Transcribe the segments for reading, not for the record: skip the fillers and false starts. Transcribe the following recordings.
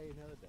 day, another day.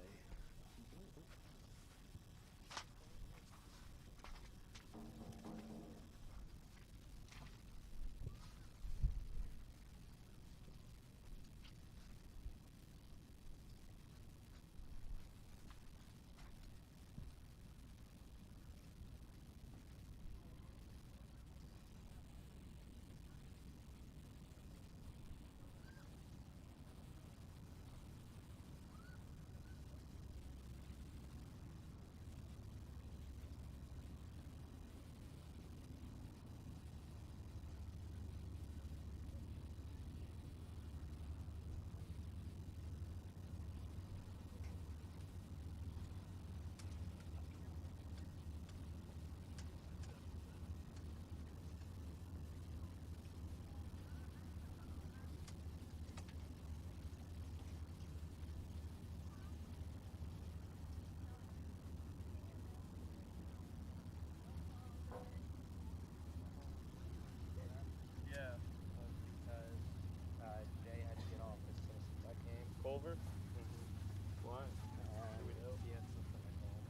Yeah, because Jay had to get off as soon as that game. Culver? Why? Do we know? He had something like that.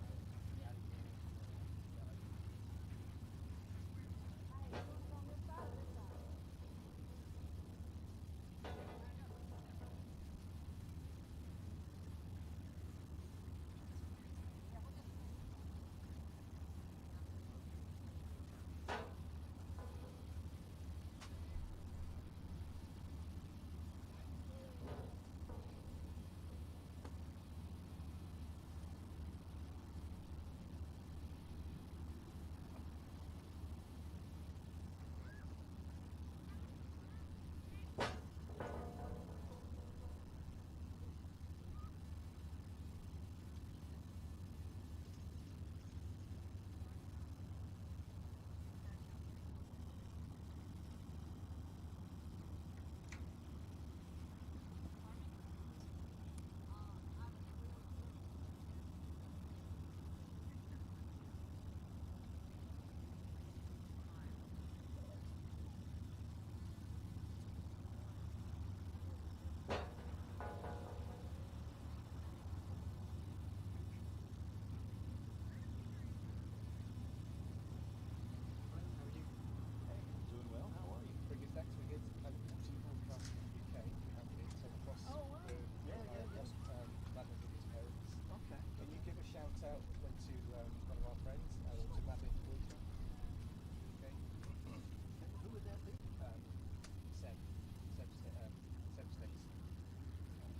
Doing well. How are you? Pretty good, thanks. We get some broadcast from the UK. We have it sent across. Oh, wow. Yeah. That was with his parents. Okay. Can you give a shout out to one of our friends, to Rabbit Wilson? Okay. Who would that be? Seb Stacy. I'm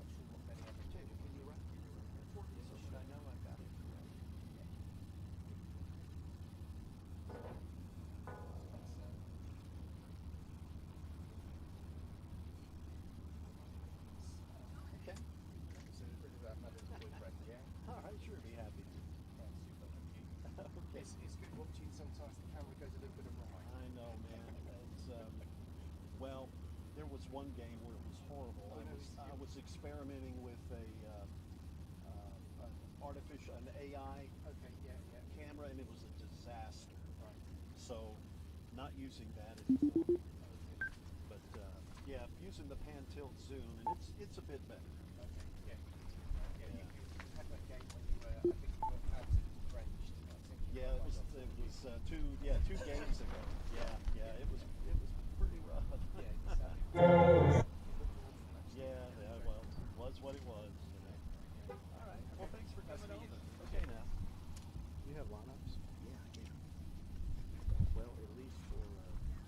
not sure what many others do. Can you write it for me? So should I know I got it? Okay. So pretty about Mother's boyfriend, yeah? All right, sure. Be happy to. That's super, thank you. Okay. It's good watching sometimes the camera goes a little bit awry. I know, man. It's well, there was one game where it was horrible. I was experimenting with an AI camera, and it was a disaster. Right. So, not using that anymore. But yeah, using the pan tilt zoom, and it's a bit better. Okay, yeah. You had that game when you were, I think you got absolutely drenched. Yeah, it was 2 games ago. Yeah, it was pretty rough. Yeah, well, it was what it was. You know. All right. Well, thanks for coming over. Okay, now. You have lineups? Yeah. Well, at least for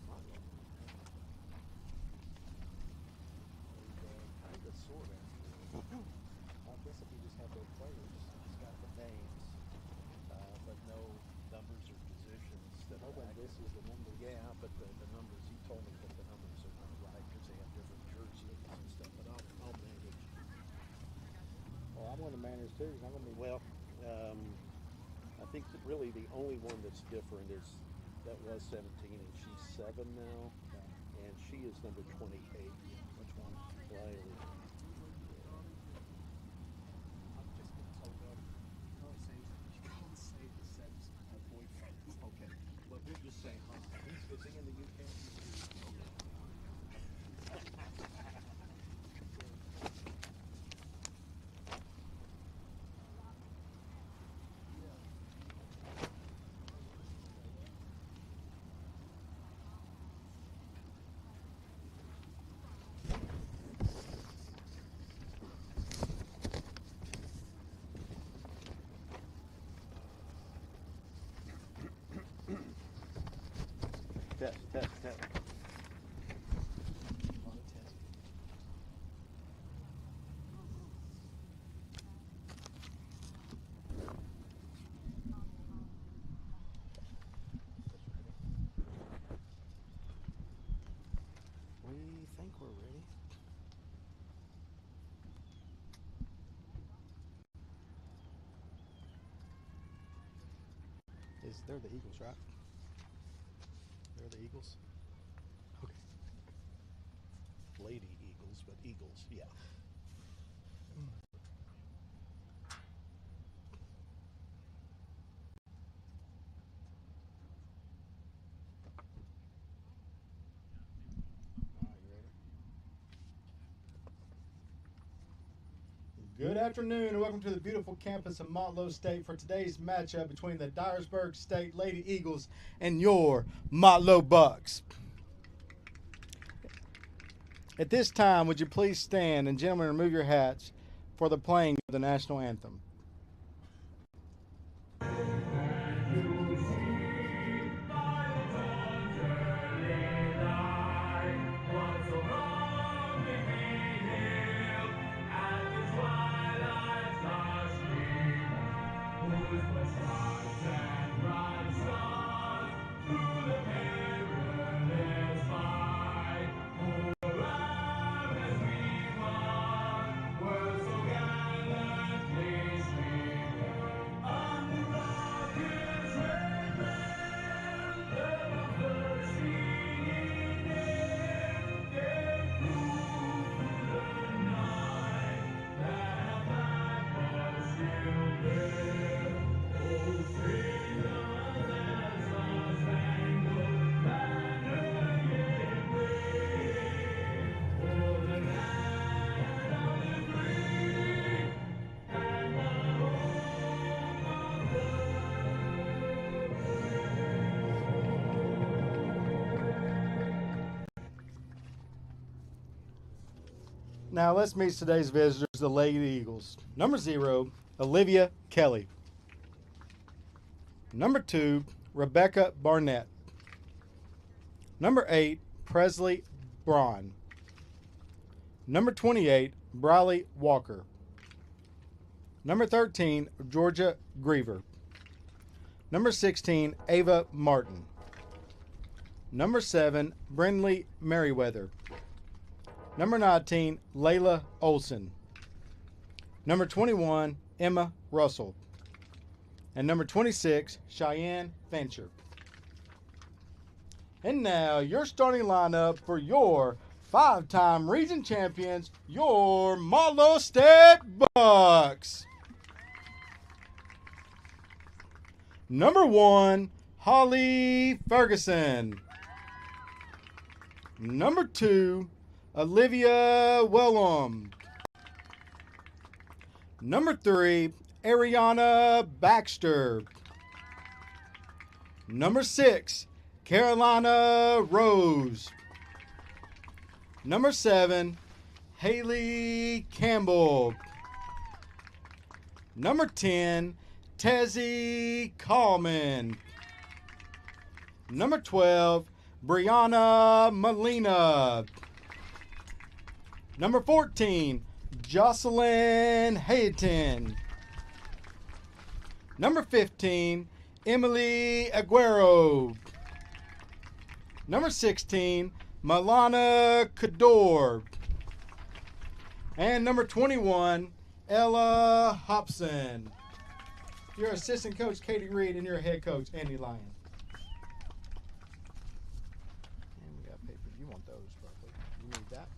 Motlow. Kind of, sort of. I guess if you just have their players. It's got the names, but no numbers or positions. Oh, and this is the number. Yeah, but the numbers, he told me that the numbers are not right because they have different jerseys and stuff, but I'll manage. Well, I'm going to manage too. I'm going to be. Well, I think that really the only one that's different is that was 17 and she's 7 now, and she is number 28. Which one? Riley. I've just been told you can't say the Seb's boyfriend. Okay, well, we'll just say, he's visiting in the UK. They're the Eagles, right? They're the Eagles. Okay. Lady Eagles, but Eagles, yeah. All right, you ready? Good afternoon and welcome to the beautiful campus of Motlow State for today's matchup between the Dyersburg State Lady Eagles and your Motlow Bucks. At this time, would you please stand and gentlemen remove your hats for the playing of the national anthem. Now let's meet today's visitors, the Lady Eagles. Number 0, Olivia Kelly. Number 2, Rebecca Barnett. Number 8, Presley Braun. Number 28, Briley Walker. Number 13, Georgia Griever. Number 16, Ava Martin. Number 7, Brindley Merriweather. Number 19, Layla Olson. Number 21, Emma Russell. And number 26, Cheyenne Fancher. And now, your starting lineup for your 5-time region champions, your Motlow State Bucks. Number 1, Holly Ferguson. Number 2, Olivia Wellum. Number 3, Ariana Baxter. Number 6, Carolina Rose. Number 7, Haley Campbell. Number 10, Tezzy Coleman. Number 12, Brianna Molina. Number 14, Jocelyn Hayton. Number 15, Emily Aguero. Number 16, Milana Cador. And number 21, Ella Hobson. Your assistant coach, Katie Reed, and your head coach, Andy Lyon. And we got paper. You want those, probably. You need that.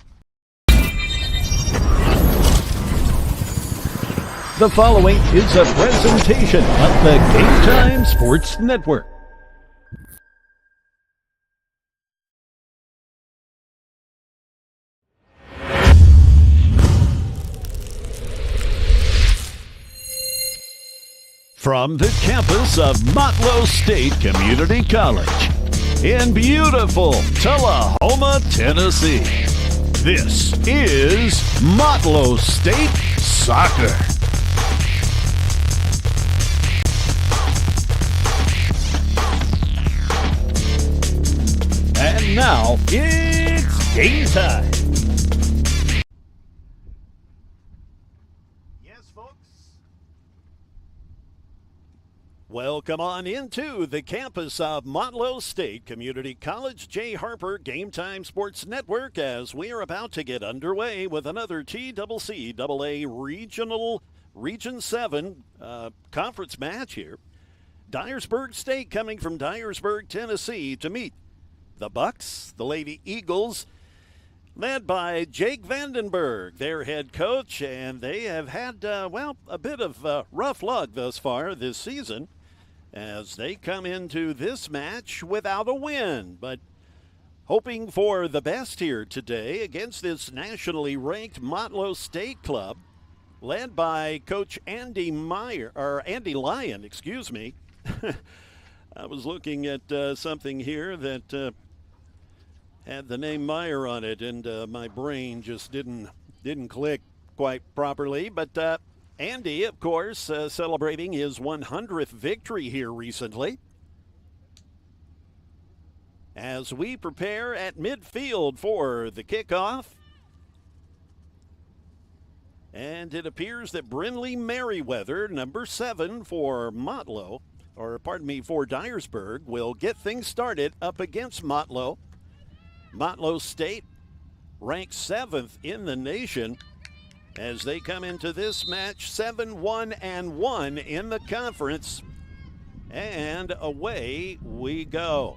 The following is a presentation of the Game Time Sports Network. From the campus of Motlow State Community College in beautiful Tullahoma, Tennessee, this is Motlow State Soccer. And now, it's game time. Yes, folks. Welcome on into the campus of Motlow State Community College, J. Harper Game Time Sports Network, as we are about to get underway with another TCCAA Region 7 conference match here Dyersburg State coming from Dyersburg, Tennessee to meet the Bucks, the Lady Eagles, led by Jake Vandenberg, their head coach, and they have had, a bit of rough luck thus far this season as they come into this match without a win, but hoping for the best here today against this nationally ranked Motlow State club, led by Coach Andy Lyon, excuse me. I was looking at something here that had the name Meyer on it, and my brain just didn't click quite properly. But Andy, of course, celebrating his 100th victory here recently. As we prepare at midfield for the kickoff. And it appears that Brinley Merriweather, number 7 for Motlow, for Dyersburg, will get things started up against Motlow. Motlow State ranked 7th in the nation as they come into this match 7-1-1 in the conference. And away we go.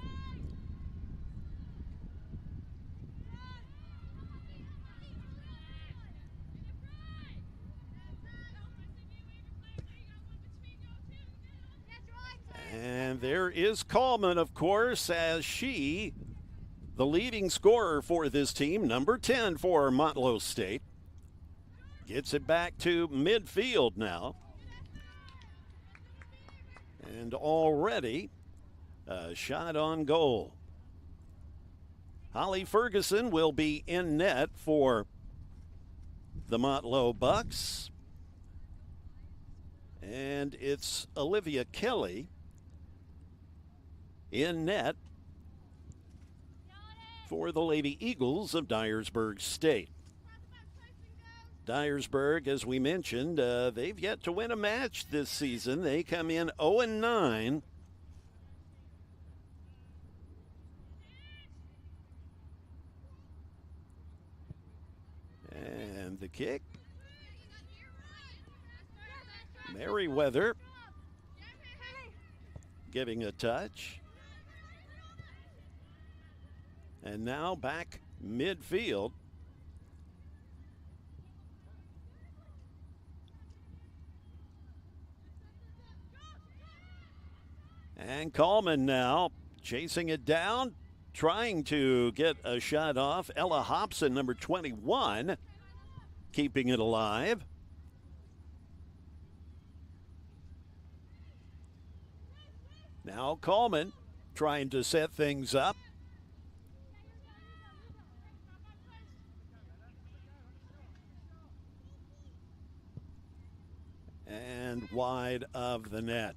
And there is Coleman, of course, as she, the leading scorer for this team, number 10 for Motlow State, gets it back to midfield now. And already a shot on goal. Holly Ferguson will be in net for the Motlow Bucks. And it's Olivia Kelly in net for the Lady Eagles of Dyersburg State. Dyersburg, as we mentioned, they've yet to win a match this season. They come in 0-9. And the kick. Merriweather giving a touch. And now back midfield. And Coleman now chasing it down, trying to get a shot off. Ella Hobson, number 21, keeping it alive. Now Coleman trying to set things up. And wide of the net.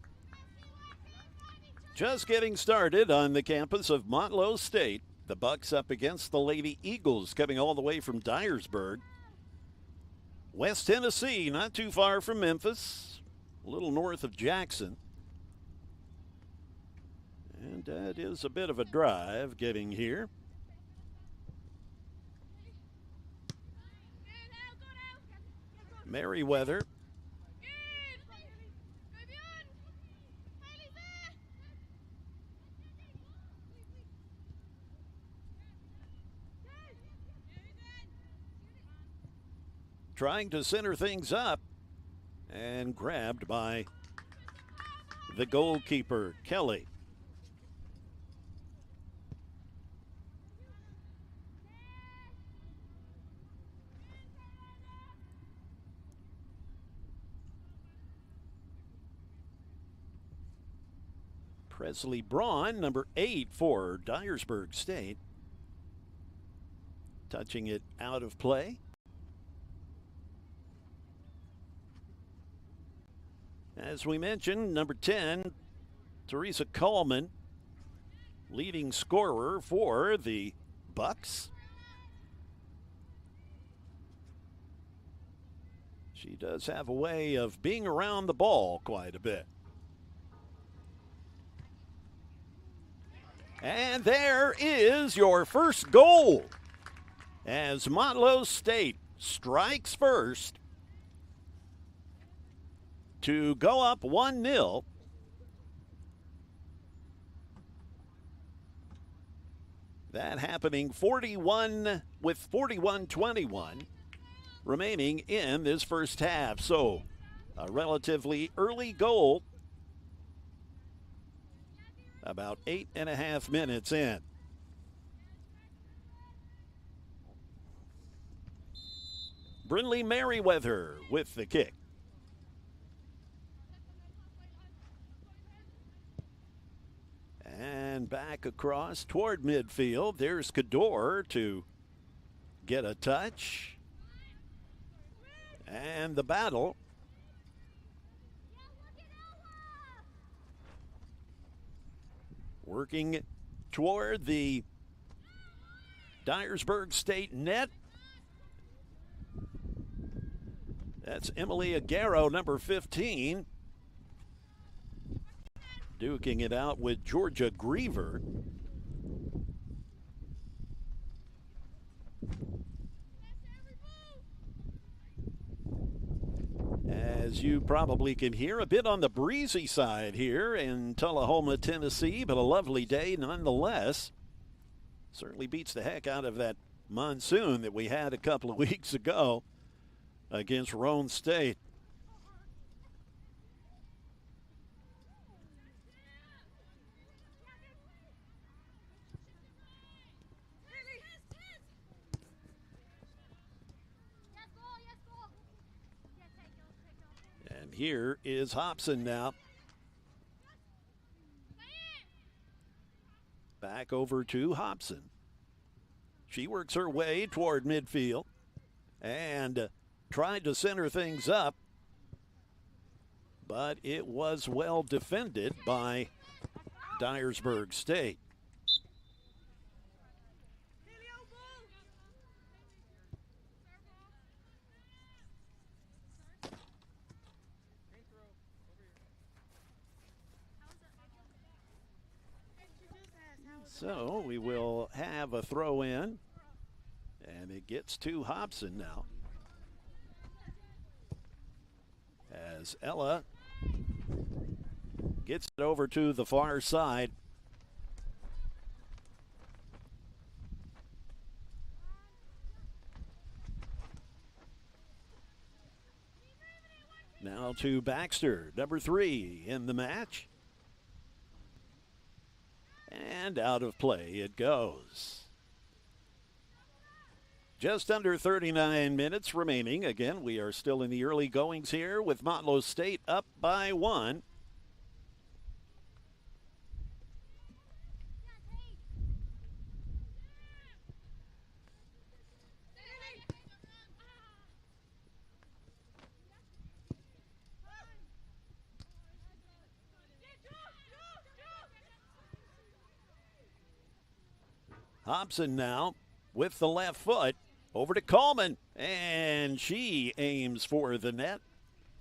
Just getting started on the campus of Motlow State. The Bucks up against the Lady Eagles, coming all the way from Dyersburg. West Tennessee, not too far from Memphis, a little north of Jackson. And it is a bit of a drive getting here. Merriweather. Trying to center things up and grabbed by the goalkeeper, Kelly. Presley Braun, number 8 for Dyersburg State, touching it out of play. As we mentioned, number 10, Teresa Coleman, leading scorer for the Bucks. She does have a way of being around the ball quite a bit. And there is your first goal as Motlow State strikes first to go up 1-0. That happening 41-21 remaining in this first half. So a relatively early goal, about 8.5 minutes in. Brinley Merriweather with the kick. And back across toward midfield. There's Cador to get a touch. And the battle. Working toward the Dyersburg State net. That's Emily Aguero, number 15. Duking it out with Georgia Griever. As you probably can hear, a bit on the breezy side here in Tullahoma, Tennessee, but a lovely day nonetheless. Certainly beats the heck out of that monsoon that we had a couple of weeks ago against Roan State. And here is Hobson now. Back over to Hobson. She works her way toward midfield and tried to center things up, but it was well defended by Dyersburg State. So we will have a throw in, and it gets to Hobson now. As Ella gets it over to the far side. Now to Baxter, number 3 in the match. And out of play it goes. Just under 39 minutes remaining. Again, we are still in the early goings here with Motlow State up by 1. Hobson now with the left foot over to Coleman, and she aims for the net,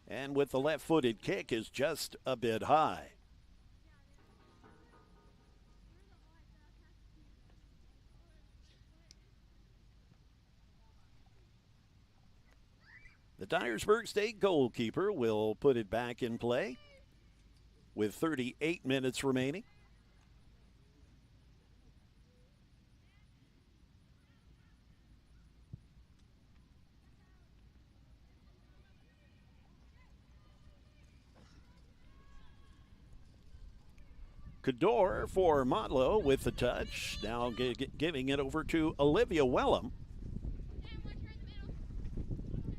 and with the left-footed kick is just a bit high. The Dyersburg State goalkeeper will put it back in play with 38 minutes remaining. Cador for Motlow with the touch. Now giving it over to Olivia Wellham.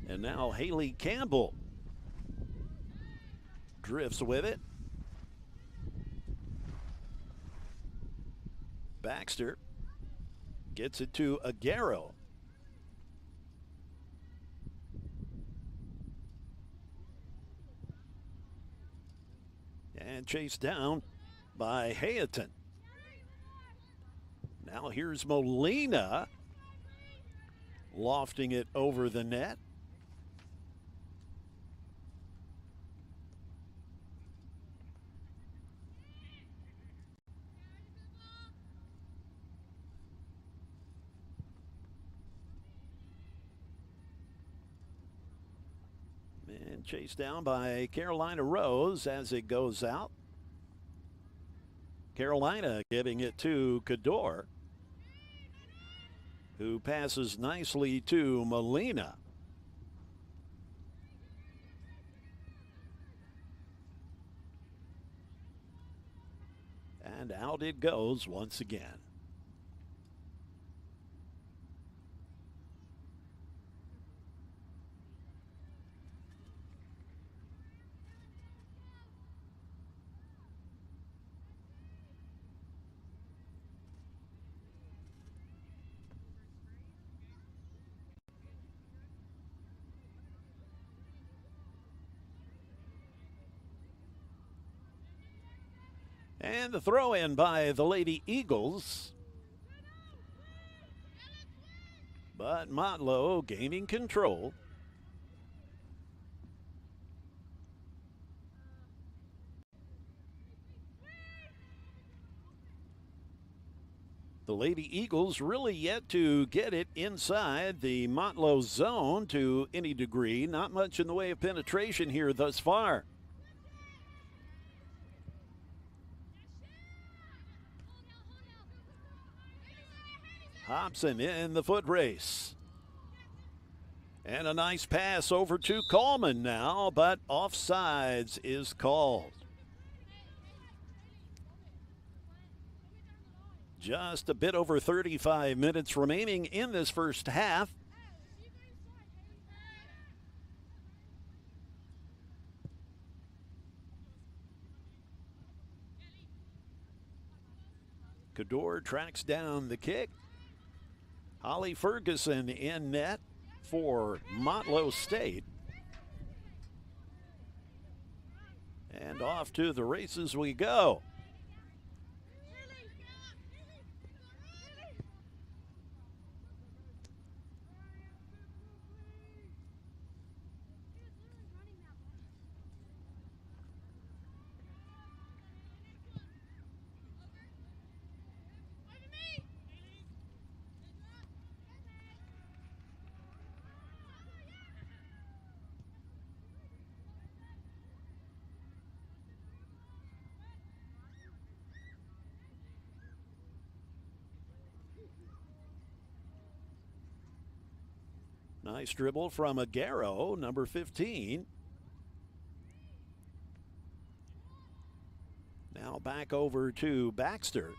And now Haley Campbell drifts with it. Baxter gets it to Aguero. And chased down by Hayton. Now here's Molina lofting it over the net. And chased down by Carolina Rose as it goes out. Carolina giving it to Cador. who passes nicely to Molina. And out it goes once again. And the throw in by the Lady Eagles. But Motlow gaining control. The Lady Eagles really yet to get it inside the Motlow zone to any degree. Not much in the way of penetration here thus far. Hobson in the foot race. And a nice pass over to Coleman now, but offsides is called. Just a bit over 35 minutes remaining in this first half. Cador tracks down the kick. Holly Ferguson in net for Motlow State. And off to the races we go. Nice dribble from Aguero, number 15. Now back over to Baxter,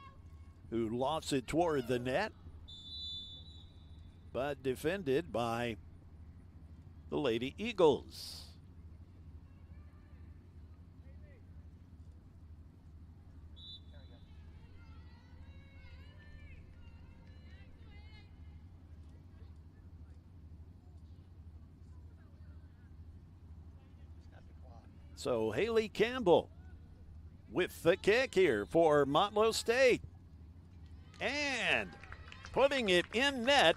who lofts it toward the net, but defended by the Lady Eagles. So Haley Campbell with the kick here for Motlow State. And putting it in net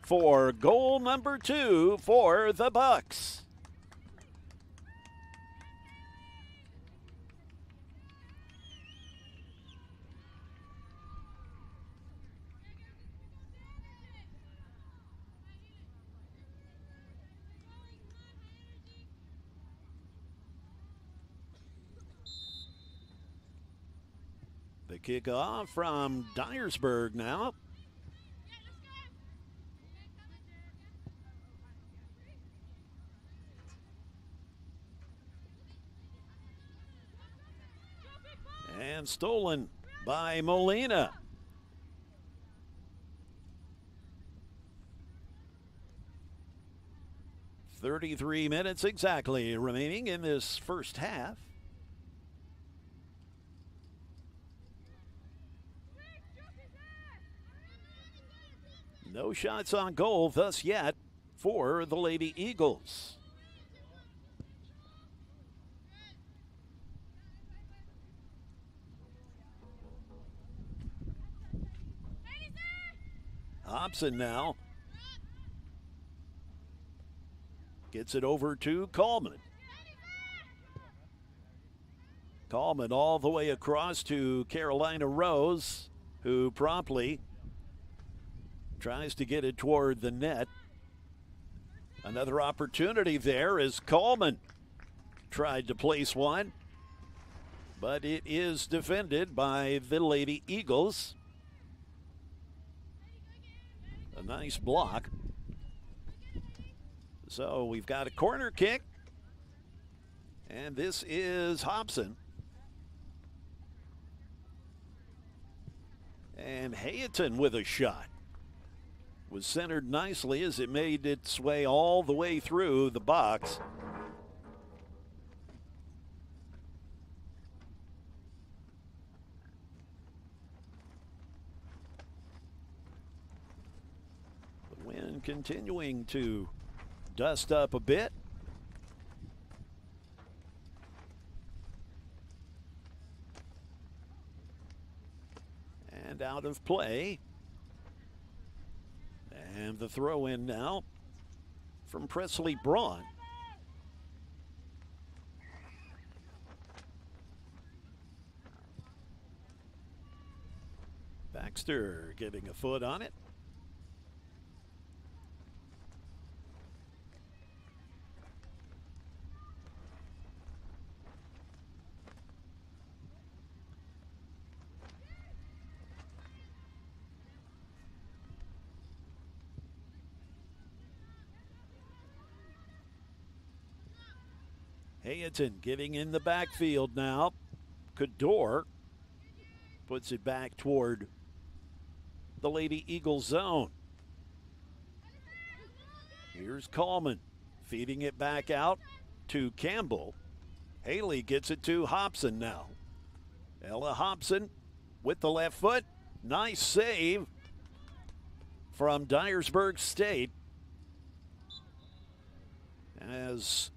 for goal number 2 for the Bucks. The kickoff from Dyersburg now. And stolen by Molina. "33 minutes exactly remaining in this first half. No shots on goal thus yet for the Lady Eagles. Hobson now gets it over to Coleman. Coleman all the way across to Carolina Rose, who promptly tries to get it toward the net. Another opportunity there as Coleman tried to place one, but it is defended by the Lady Eagles. A nice block. So we've got a corner kick. And this is Hobson. And Hayton with a shot. Was centered nicely as it made its way all the way through the box. The wind continuing to dust up a bit. And out of play. And the throw in now from Presley Braun. Baxter getting a foot on it. Hayton getting in the backfield now. Cador puts it back toward the Lady Eagles zone. Here's Coleman feeding it back out to Campbell. Haley gets it to Hobson now. Ella Hobson with the left foot. Nice save from Dyersburg State as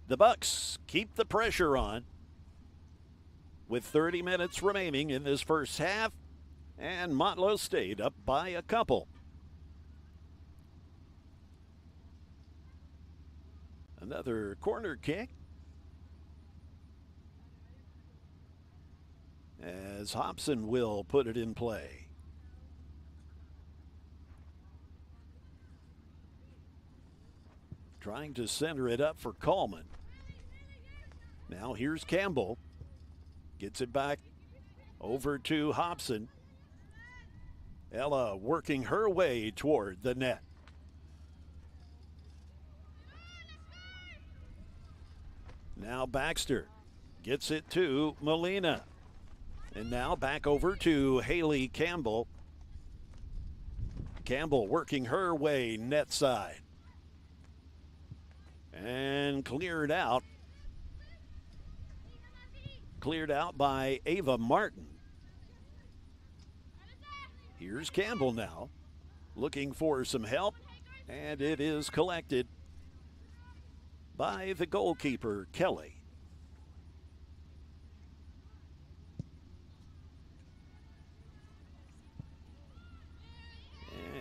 the Bucks keep the pressure on with 30 minutes remaining in this first half, and Motlow State up by a couple. Another corner kick as Hobson will put it in play. Trying to center it up for Coleman. Now here's Campbell. Gets it back over to Hobson. Ella working her way toward the net. Now Baxter gets it to Molina. And now back over to Haley Campbell. Campbell working her way net side. And cleared out. Cleared out by Ava Martin. Here's Campbell now, looking for some help, and it is collected by the goalkeeper, Kelly.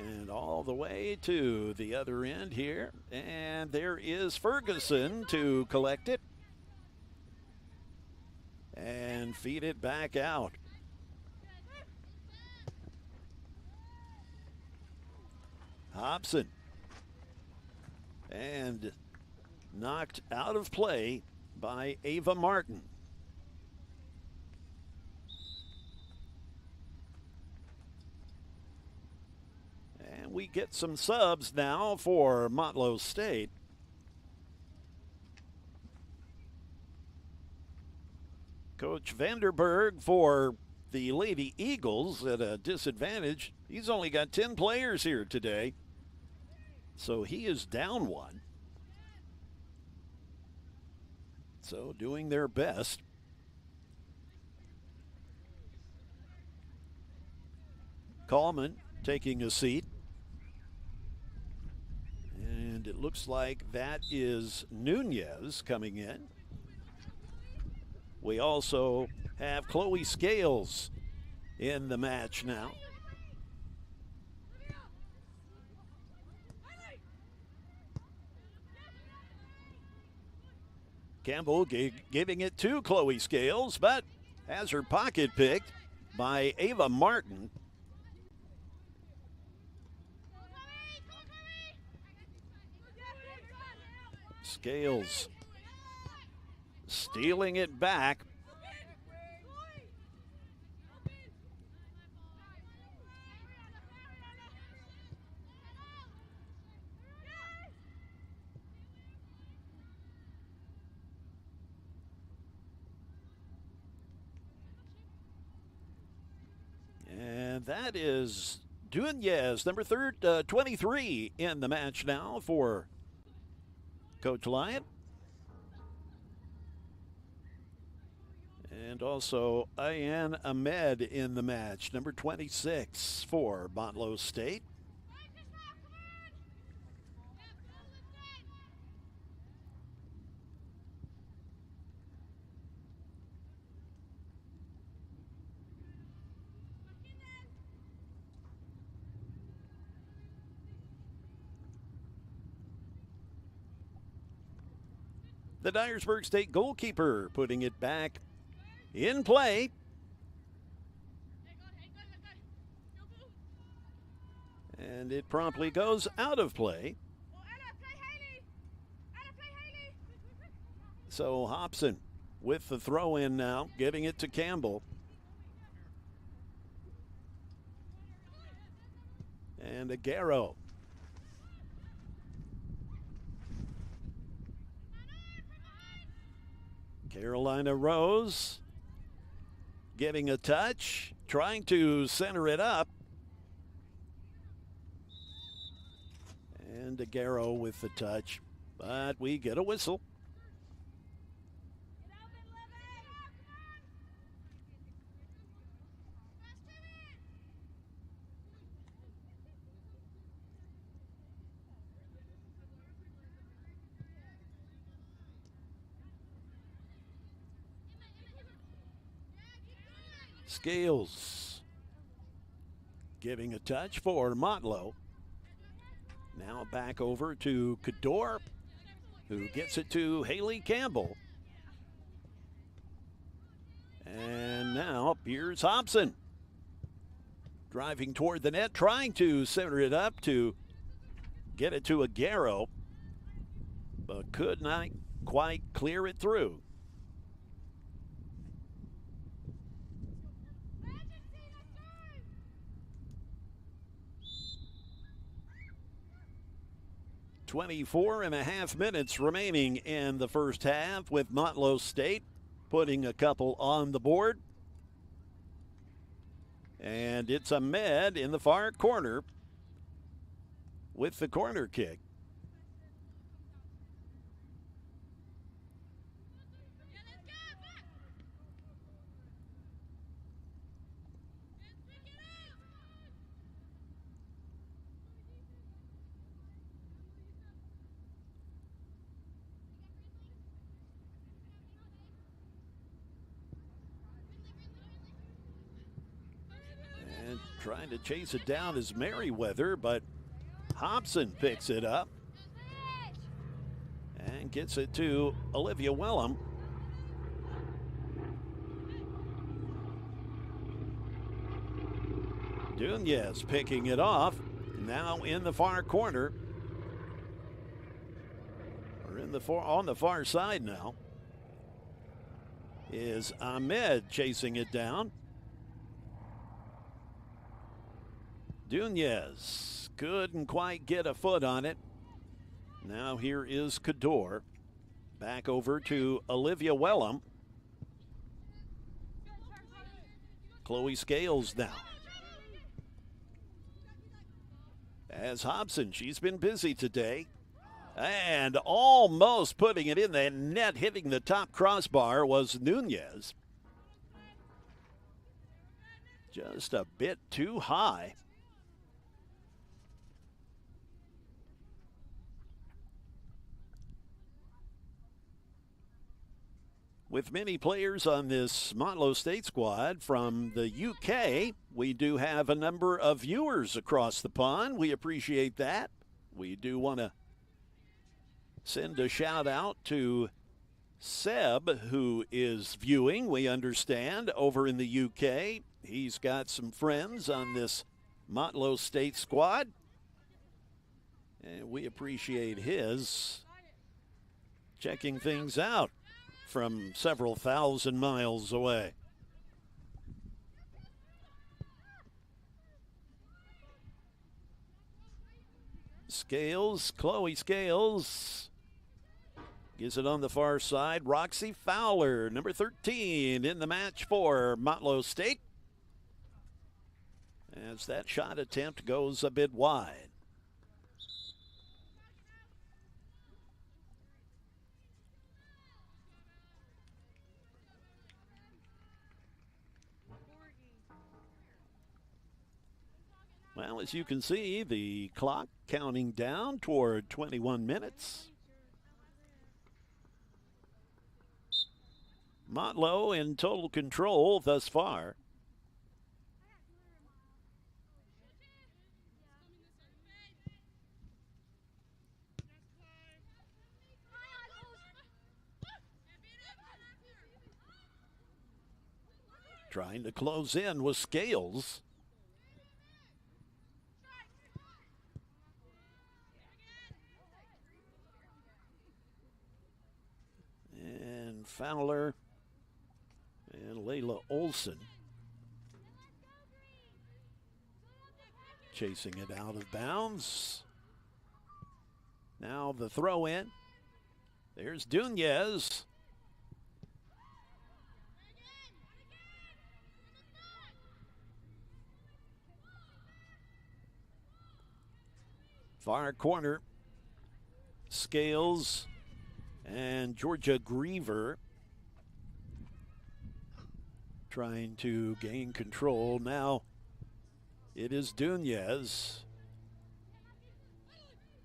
And all the way to the other end here, and there is Ferguson to collect it and feed it back out. Hobson, and knocked out of play by Ava Martin. And we get some subs now for Motlow State. Coach Vanderberg for the Lady Eagles at a disadvantage. He's only got 10 players here today, so he is down one. So doing their best. Coleman taking a seat. And it looks like that is Nunez coming in. We also have Chloe Scales in the match now. Campbell giving it to Chloe Scales, but has her pocket picked by Ava Martin. Scales stealing it back. And that is Dunez, number 23 in the match now for Coach Lyon. And also Ayan Ahmed in the match, number 26 for Motlow State. The Dyersburg State goalkeeper putting it back in play. And it promptly goes out of play. So Hobson with the throw in now, giving it to Campbell. And Aguero. Carolina Rose getting a touch, trying to center it up. And Aguero with the touch, but we get a whistle. Scales giving a touch for Motlow. Now back over to Cador, who gets it to Haley Campbell. And now here's Hobson. Driving toward the net, trying to center it up to get it to Aguero, but could not quite clear it through. "24.5 minutes remaining in the first half, with Motlow State putting a couple on the board. And it's Ahmed in the far corner with the corner kick. Trying to chase it down is Merriweather, but Hobson picks it up and gets it to Olivia Wellham. Dunez picking it off, now in the far corner, or on the far side now, is Ahmed chasing it down. Dunez couldn't quite get a foot on it. Now here is Cador. Back over to Olivia Wellham. Chloe Scales now. As Hobson, she's been busy today. And almost putting it in the net, hitting the top crossbar, was Nunez. Just a bit too high. With many players on this Motlow State squad from the UK, we do have a number of viewers across the pond. We appreciate that. We do want to send a shout out to Seb, who is viewing, we understand, over in the UK. He's got some friends on this Motlow State squad, and we appreciate his checking things out from several thousand miles away. Scales, Chloe Scales, gives it on the far side. Roxy Fowler, number 13 in the match for Motlow State. as that shot attempt goes a bit wide. Well, as you can see, the clock counting down toward 21 minutes. Motlow in total control thus far. Trying to close in with Scales. And Fowler and Layla Olson chasing it out of bounds. Now the throw in. There's Dunez. Far corner. Scales and Georgia Griever trying to gain control. Now it is Dunez.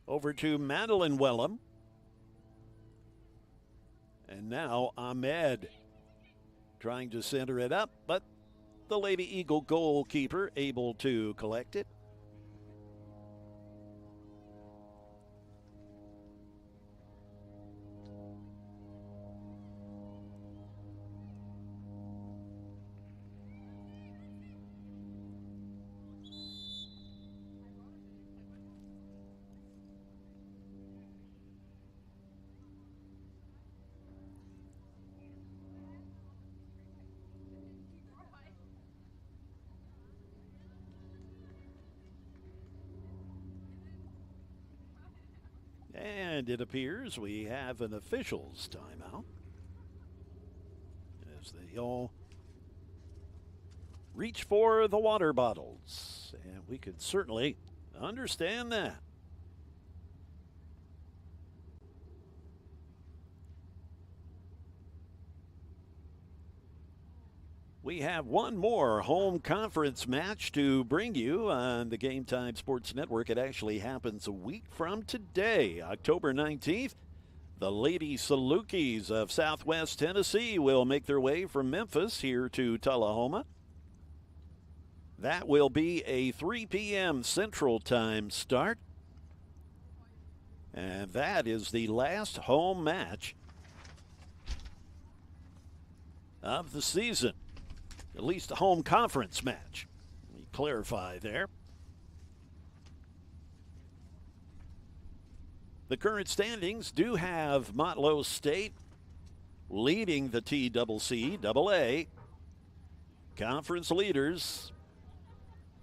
Over to Madeline Wellham. And now Ahmed trying to center it up, but the Lady Eagle goalkeeper able to collect it. And it appears we have an official's timeout as they all reach for the water bottles. And we could certainly understand that. We have one more home conference match to bring you on the Game Time Sports Network. It actually happens a week from today, October 19th. The Lady Salukis of Southwest Tennessee will make their way from Memphis here to Tullahoma. That will be a 3 p.m. Central Time start. And that is the last home match of the season. At least a home conference match. Let me clarify there. The current standings do have Motlow State leading the TCCAA conference leaders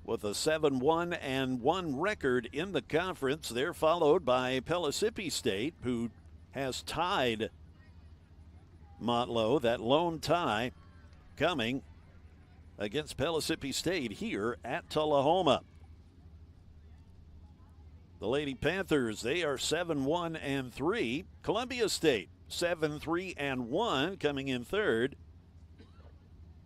with a 7-1-1 record in the conference. They're followed by Pellissippi State, who has tied Motlow. That lone tie coming against Pellissippi State here at Tullahoma. The Lady Panthers, they are 7-1-3. Columbia State, 7-3-1, coming in third.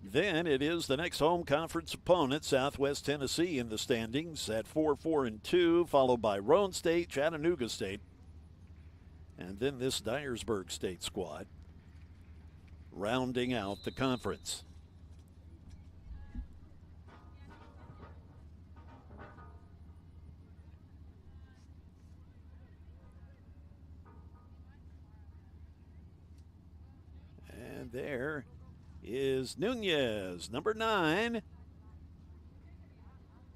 Then it is the next home conference opponent, Southwest Tennessee, in the standings at 4-4-2, followed by Roane State, Chattanooga State, and then this Dyersburg State squad rounding out the conference. And there is Nunez, number 9,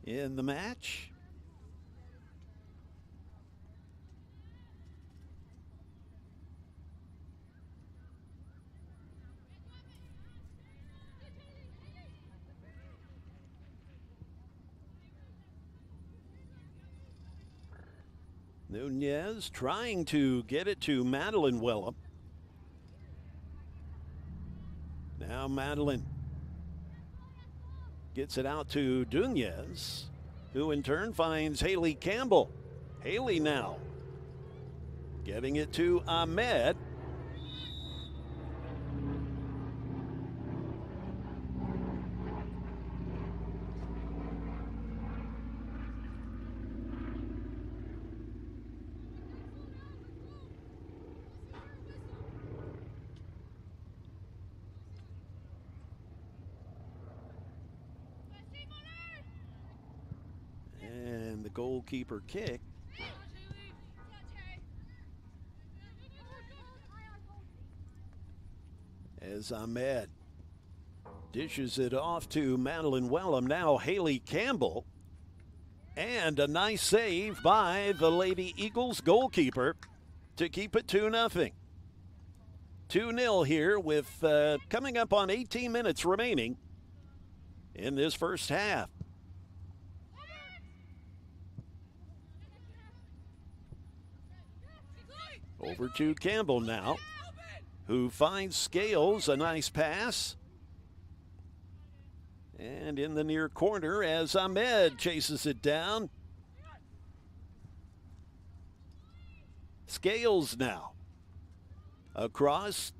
in the match. Nunez trying to get it to Madeline Wellham. Now Madeline Gets it out to Dunez, who in turn finds Haley Campbell. Haley now getting it to Ahmed. And the goalkeeper kick. As Ahmed dishes it off to Madeline Wellham. Now Haley Campbell. And a nice save by the Lady Eagles goalkeeper to keep it 2-0. 2-0 here with coming up on 18 minutes remaining in this first half. Over to Campbell now, who finds Scales, a nice pass. And in the near corner as Ahmed chases it down. Scales now. Across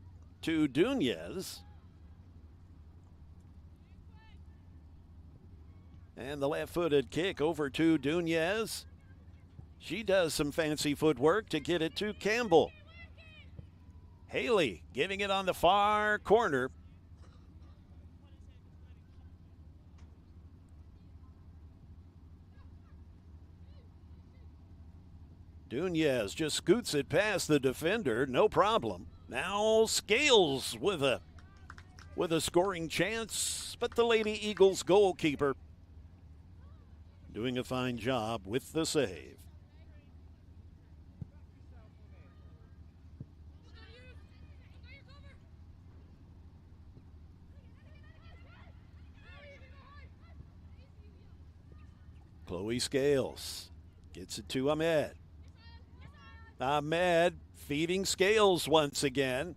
to Dunez. And the left-footed kick over to Dunez. She does some fancy footwork to get it to Campbell. Haley giving it on the far corner. Dunez just scoots it past the defender, no problem. Now Scales with a scoring chance, but the Lady Eagles goalkeeper doing a fine job with the save. Chloe Scales gets it to Ahmed. Ahmed feeding Scales once again.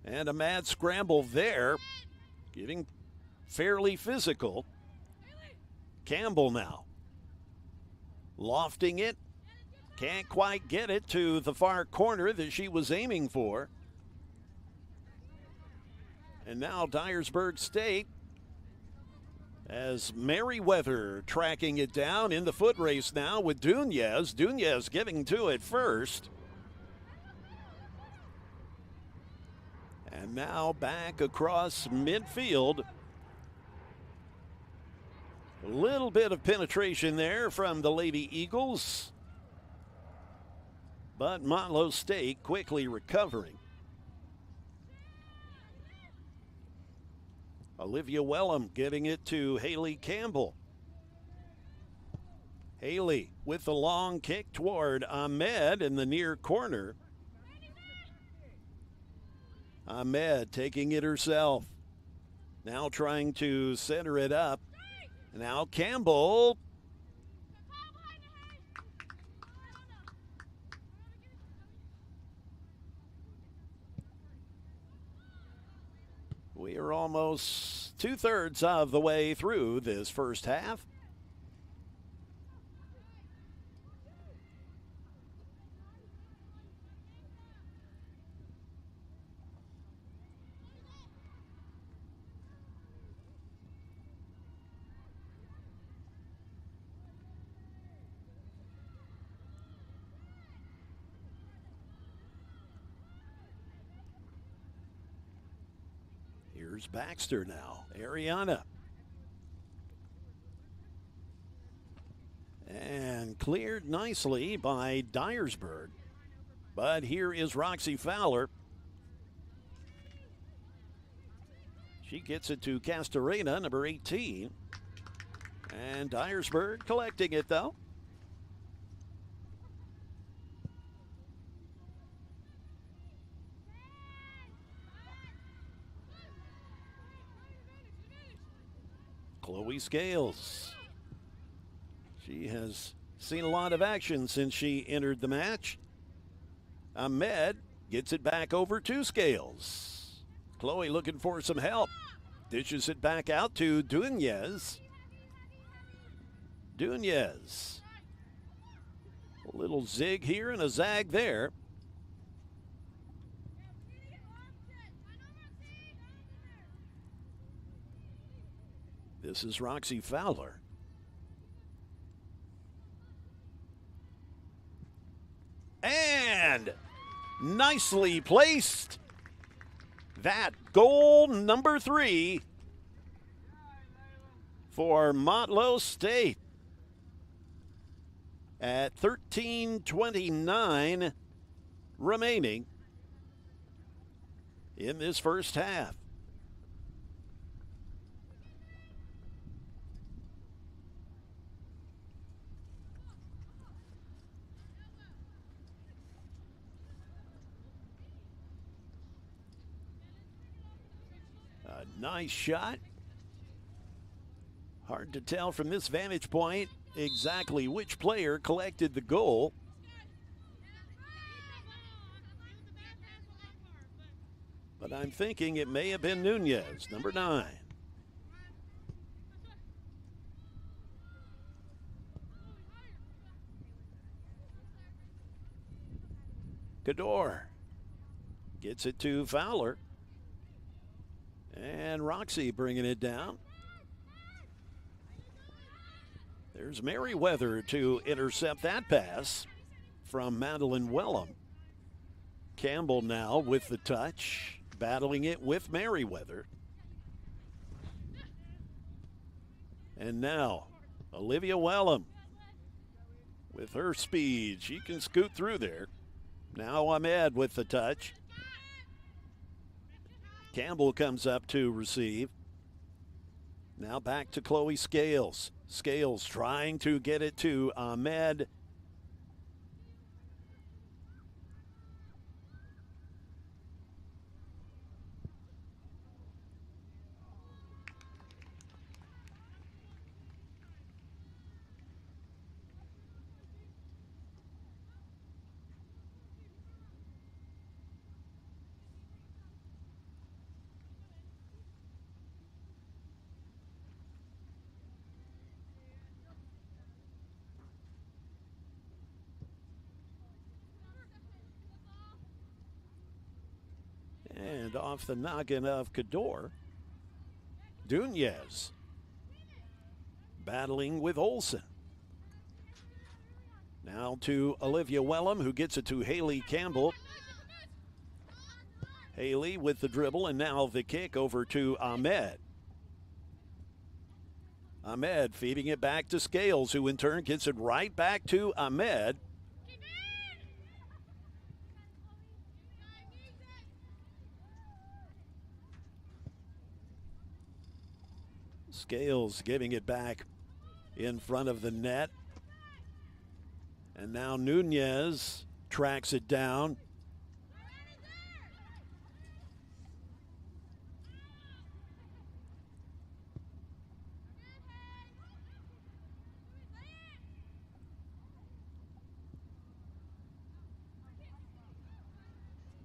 And a mad scramble there, getting fairly physical. Campbell now lofting it. Can't quite get it to the far corner that she was aiming for. And now Dyersburg State as Merriweather tracking it down in the foot race now with Dunez. Dunez getting to it first. And now back across midfield. A little bit of penetration there from the Lady Eagles. But Motlow State quickly recovering. Olivia Wellham getting it to Haley Campbell. Haley with the long kick toward Ahmed in the near corner. Ahmed taking it herself. Now trying to center it up. Now Campbell. We are almost 2/3 of the way through this first half. Here's Baxter now. Ariana. And cleared nicely by Dyersburg. But here is Roxy Fowler. She gets it to Castorena, number 18. And Dyersburg collecting it, though. Chloe Scales. She has seen a lot of action since she entered the match. Ahmed gets it back over to Scales. Chloe looking for some help. Dishes it back out to Dunez. Dunez. A little zig here and a zag there. This is Roxy Fowler. And nicely placed. That goal number 3 for Motlow State at 13:29 remaining in this first half. A nice shot. Hard to tell from this vantage point exactly which player collected the goal. But I'm thinking it may have been Dunez, number 9. Cador gets it to Fowler. And Roxy bringing it down. There's Merriweather to intercept that pass from Madeline Wellham. Campbell now with the touch, battling it with Merriweather. And now Olivia Wellham with her speed. She can scoot through there. Now Ahmed with the touch. Campbell comes up to receive. Now back to Chloe Scales. Scales trying to get it to Ahmed. And off the noggin of Cador, Dunez battling with Olsen. Now to Olivia Wellham, who gets it to Haley Campbell. Haley with the dribble, and now the kick over to Ahmed. Ahmed feeding it back to Scales, who in turn gets it right back to Ahmed. Scales giving it back in front of the net. And now Dunez tracks it down.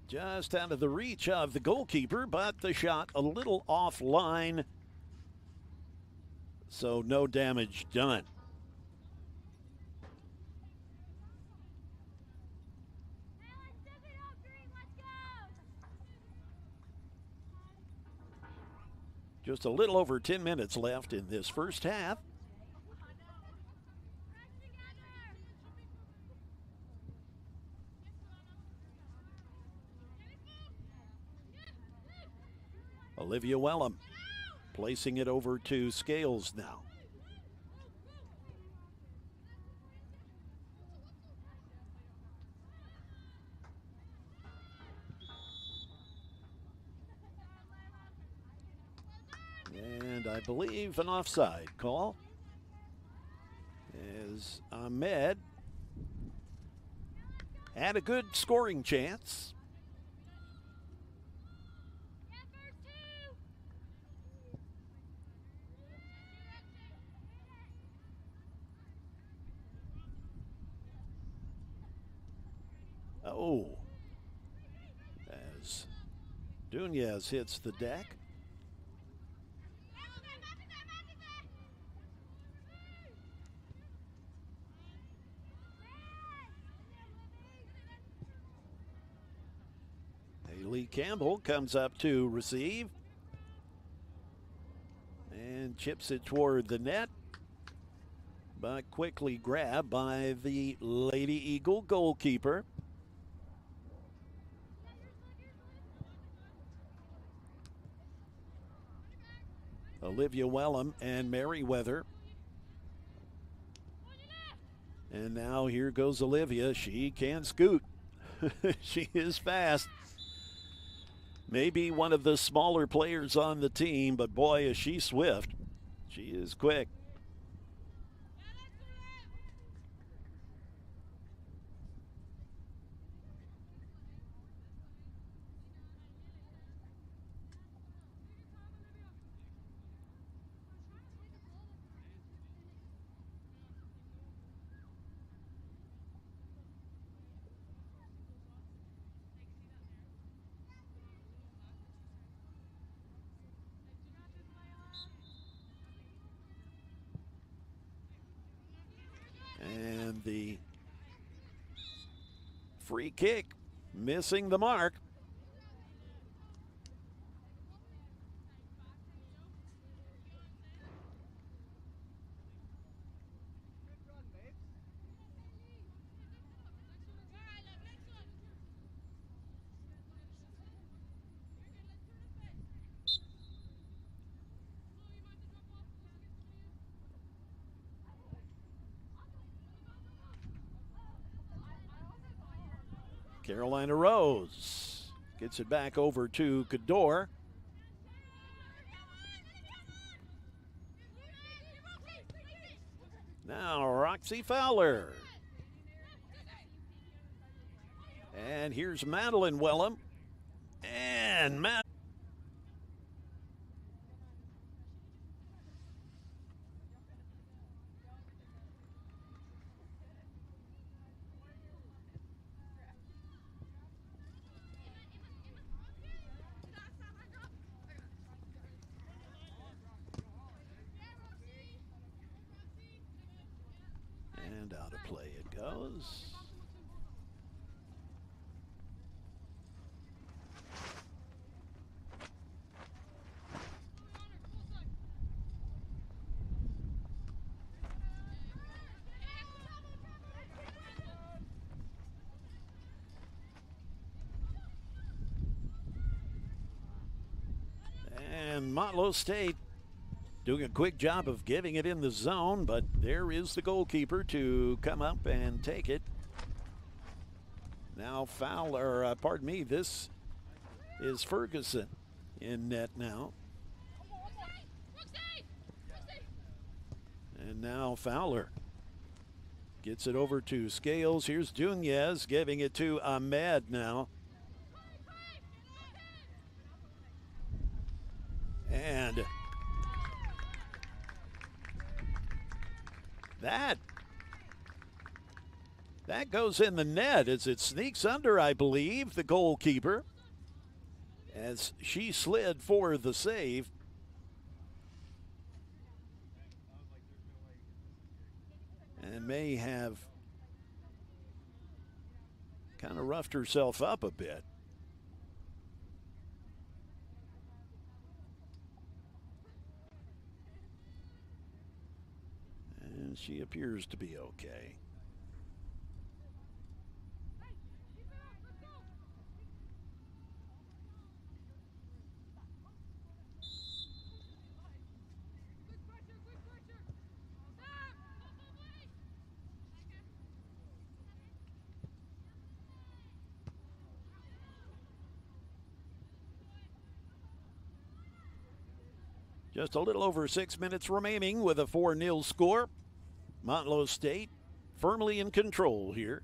Just out of the reach of the goalkeeper, but the shot a little offline. So no damage done. Just a little over 10 minutes left in this first half. Olivia Wellham placing it over to Scales now. And I believe an offside call as Ahmed had a good scoring chance. Oh, as Dunez hits the deck. Riley Campbell comes up to receive and chips it toward the net, but quickly grabbed by the Lady Eagle goalkeeper. Olivia Wellham and Merriweather. And now here goes Olivia. She can scoot. She is fast. Maybe one of the smaller players on the team, but boy, is she swift. She is quick. And the free kick missing the mark. Carolina Rose gets it back over to Cador. Now Roxy Fowler. And here's Madeline Wellham. And out of play it goes. And Motlow State doing a quick job of getting it in the zone, but there is the goalkeeper to come up and take it. Now Fowler, pardon me, this is Ferguson in net now. And now Fowler gets it over to Scales. Here's Dunez giving it to Ahmed now. And that goes in the net as it sneaks under, I believe, the goalkeeper as she slid for the save. And may have kind of roughed herself up a bit. And she appears to be okay. Just a little over 6 minutes remaining with a 4-0 score. Motlow State firmly in control here.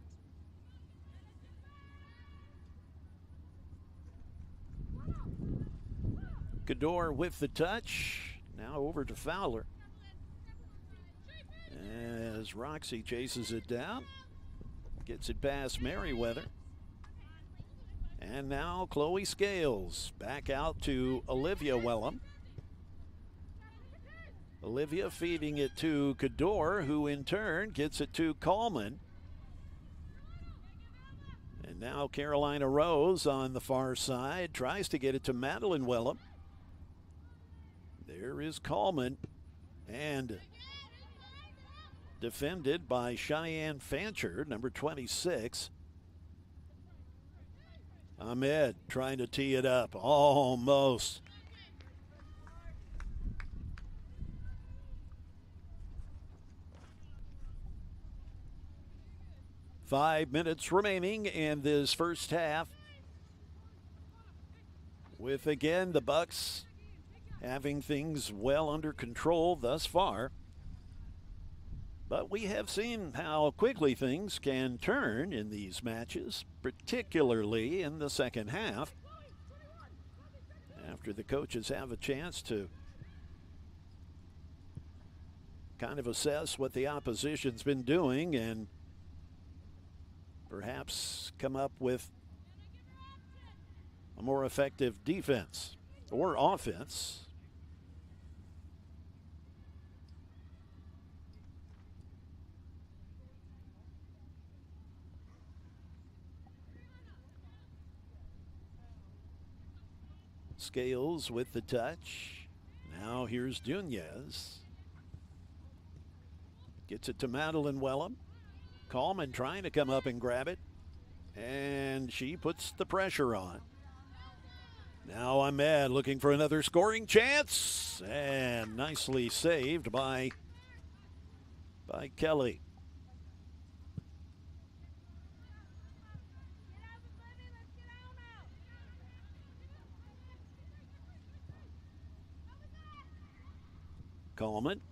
Cador with the touch. Now over to Fowler. As Roxy chases it down. Gets it past Merriweather. And now Chloe Scales back out to Olivia Wellham. Olivia feeding it to Cador, who in turn gets it to Coleman. And Now Carolina Rose on the far side tries to get it to Madeline Wellham. There is Coleman, and defended by Cheyenne Fancher, number 26. Ahmed trying to tee it up, almost. Five minutes remaining in this first half, with again the Bucks having things well under control thus far. But we have seen how quickly things can turn in these matches, particularly in the second half, after the coaches have a chance to kind of assess what the opposition's been doing and perhaps come up with a more effective defense or offense. Scales with the touch. Now here's Nunez. Gets it to Madeline Wellham. Coleman trying to come up and grab it. And she puts the pressure on. Now Ahmed looking for another scoring chance. And nicely saved by Kelly. Coleman.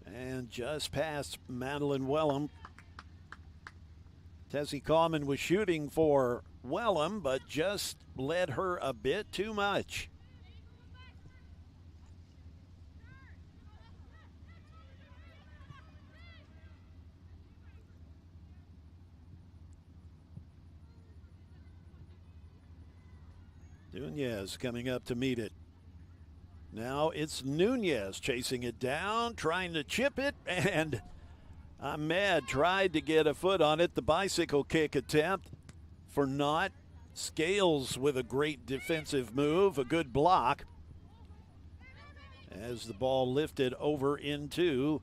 And just past Madeline Wellham. Tessie Coleman was shooting for Wellham, but just led her a bit too much. Nunez coming up to meet it. Now it's Nunez chasing it down, trying to chip it, and Ahmed tried to get a foot on it. The bicycle kick attempt for naught. Scales with a great defensive move, a good block, as the ball lifted over into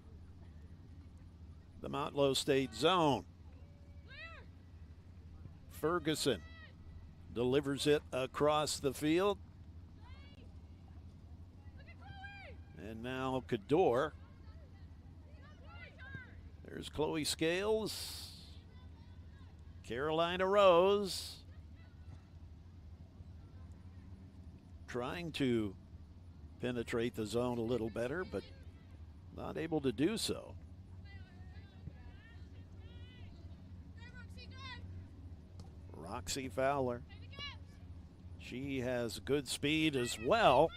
the Motlow State zone. Ferguson delivers it across the field. And now Cador. There's Chloe Scales. Carolina Rose. Trying to penetrate the zone a little better, but not able to do so. Roxy Fowler. She has good speed as well.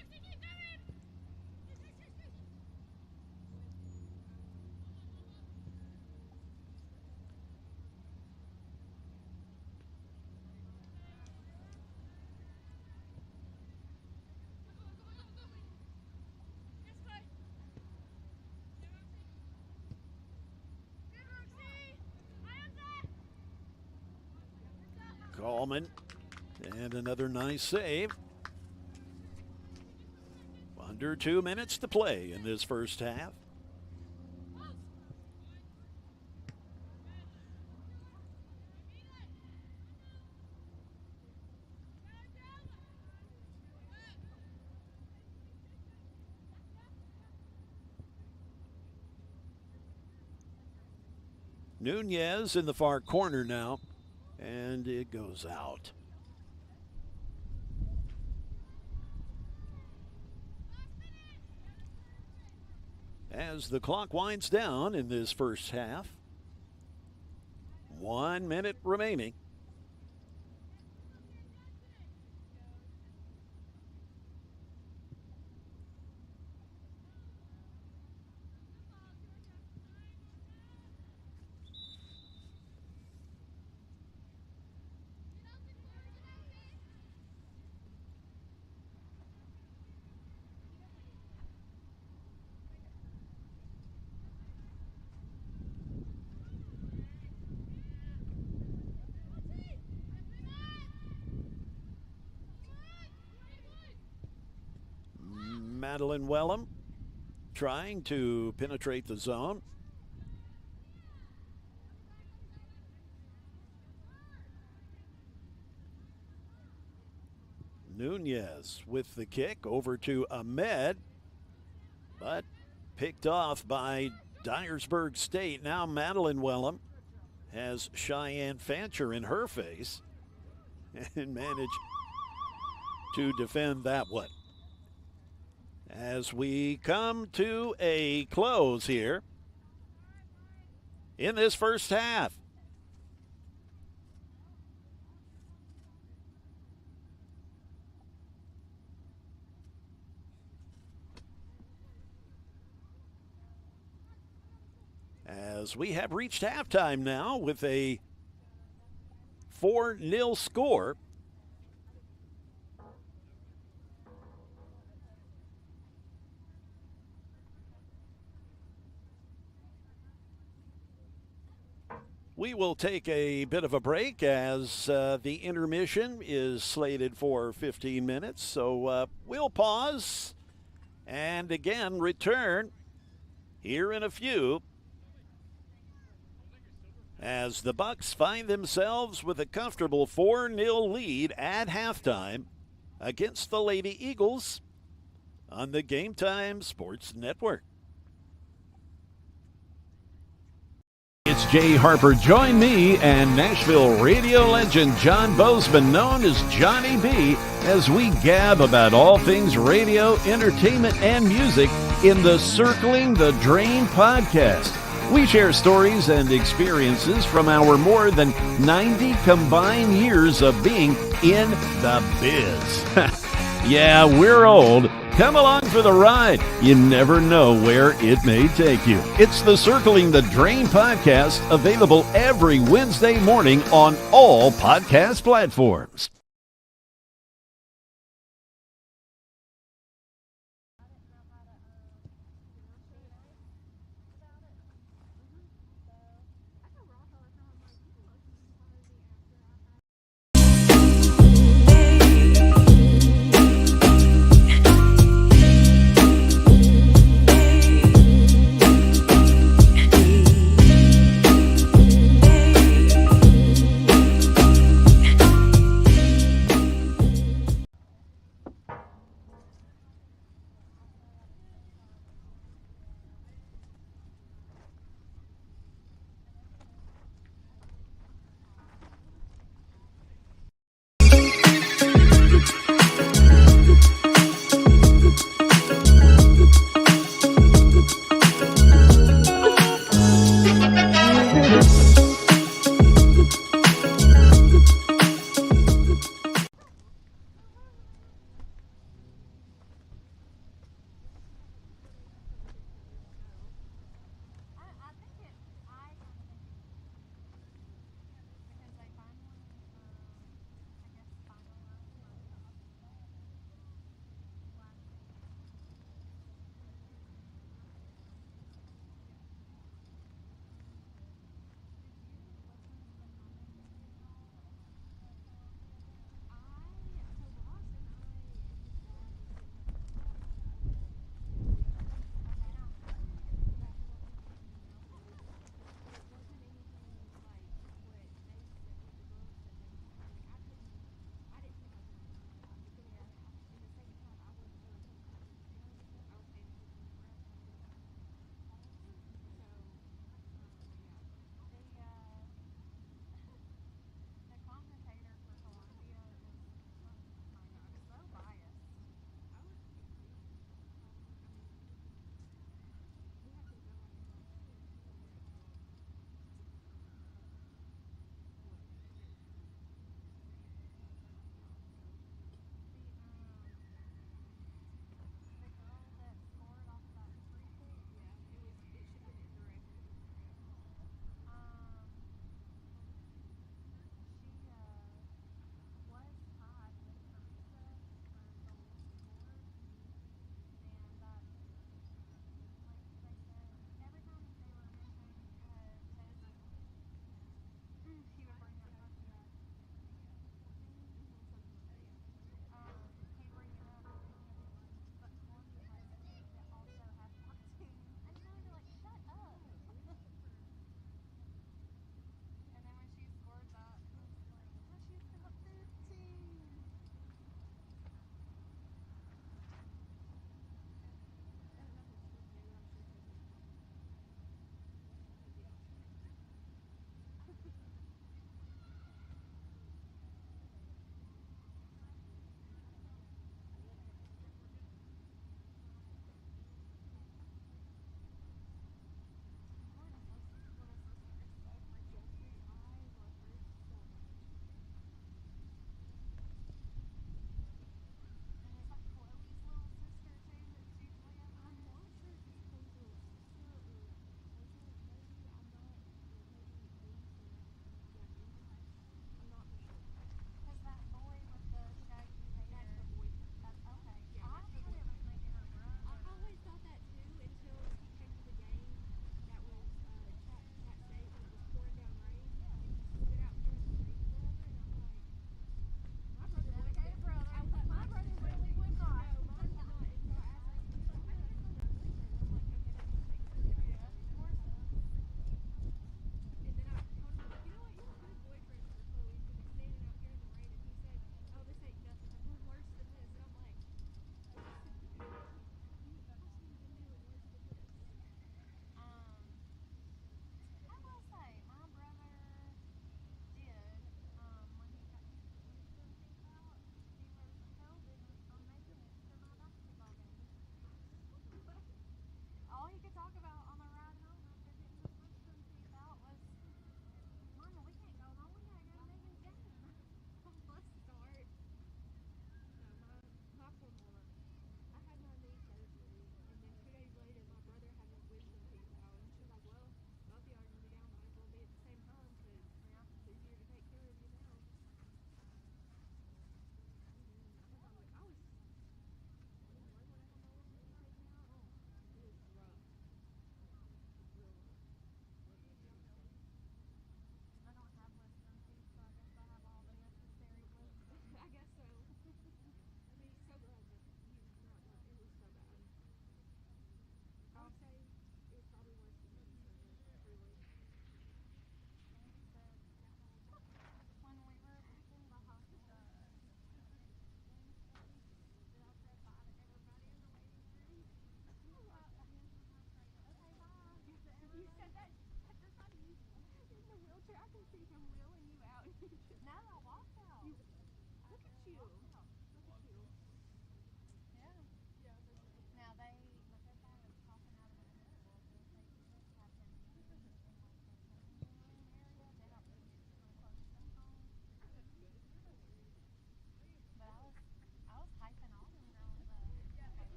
Coleman, and another nice save. Under 2 minutes to play in this first half. Nunez in the far corner now. And it goes out. As the clock winds down in this first half, 1 minute remaining. Madeline Wellham trying to penetrate the zone. Nunez with the kick over to Ahmed, but picked off by Dyersburg State. Now Madeline Wellham has Cheyenne Fancher in her face and managed to defend that one. As we come to a close here in this first half. As we have reached halftime now with a 4-0 score. We will take a bit of a break as the intermission is slated for 15 minutes. So we'll pause and again return here in a few as the Bucks find themselves with a comfortable 4-0 lead at halftime against the Lady Eagles on the Game Time Sports Network. It's Jay Harper. Join me and Nashville radio legend John Bozeman, known as Johnny B, as we gab about all things radio, entertainment, and music in the Circling the Drain podcast. We share stories and experiences from our more than 90 combined years of being in the biz. Yeah, we're old. Come along for the ride. You never know where it may take you. It's the Circling the Drain podcast, available every Wednesday morning on all podcast platforms.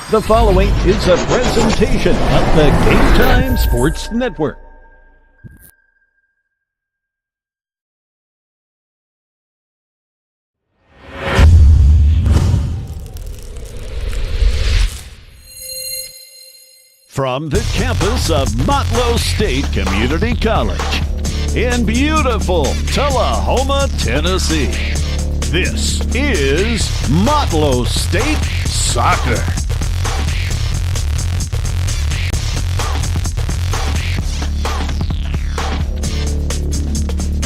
The following is a presentation of the Game Time Sports Network. From the campus of Motlow State Community College in beautiful Tullahoma, Tennessee, this is Motlow State Soccer.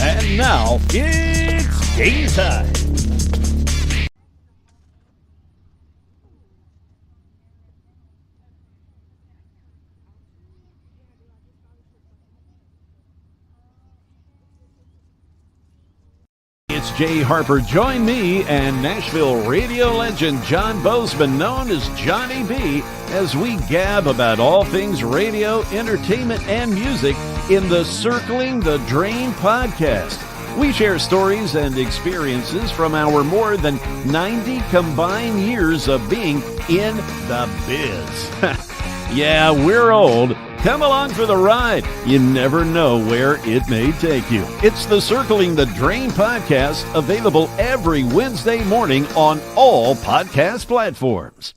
And now it's game time. It's Jay Harper. Join me and Nashville radio legend John Bozeman, known as Johnny B, as we gab about all things radio, entertainment, and music in the Circling the Drain podcast. We share stories and experiences from our more than 90 combined years of being in the biz. Yeah, we're old. Come along for the ride. You never know where it may take you. It's the Circling the Drain podcast, available every Wednesday morning on all podcast platforms.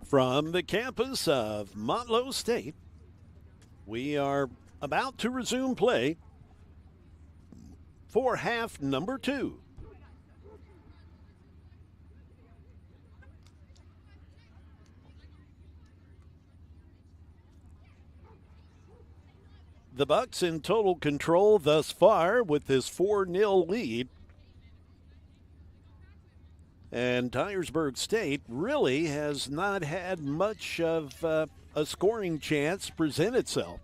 From the campus of Motlow State, we are about to resume play for half number 2. The Bucks in total control thus far with this 4-0 lead. And Dyersburg State really has not had much of a scoring chance present itself.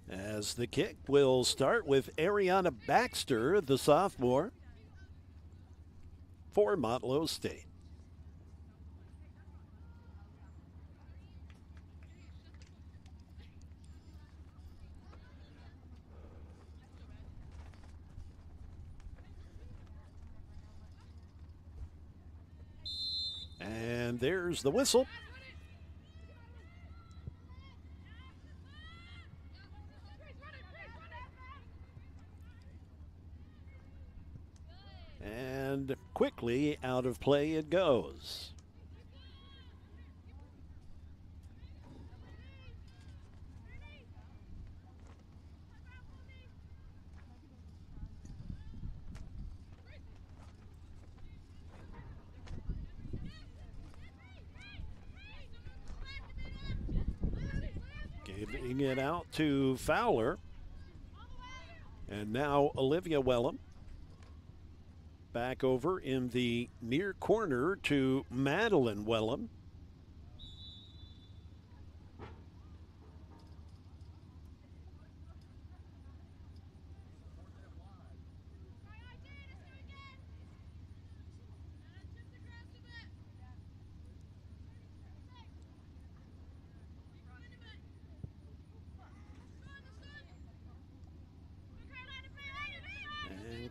As the kick will start with Ariana Baxter, the sophomore, for Motlow State. And there's the whistle. And quickly out of play it goes. Giving it out to Fowler. And now Olivia Wellham. Back over in the near corner to Madeline Wellham.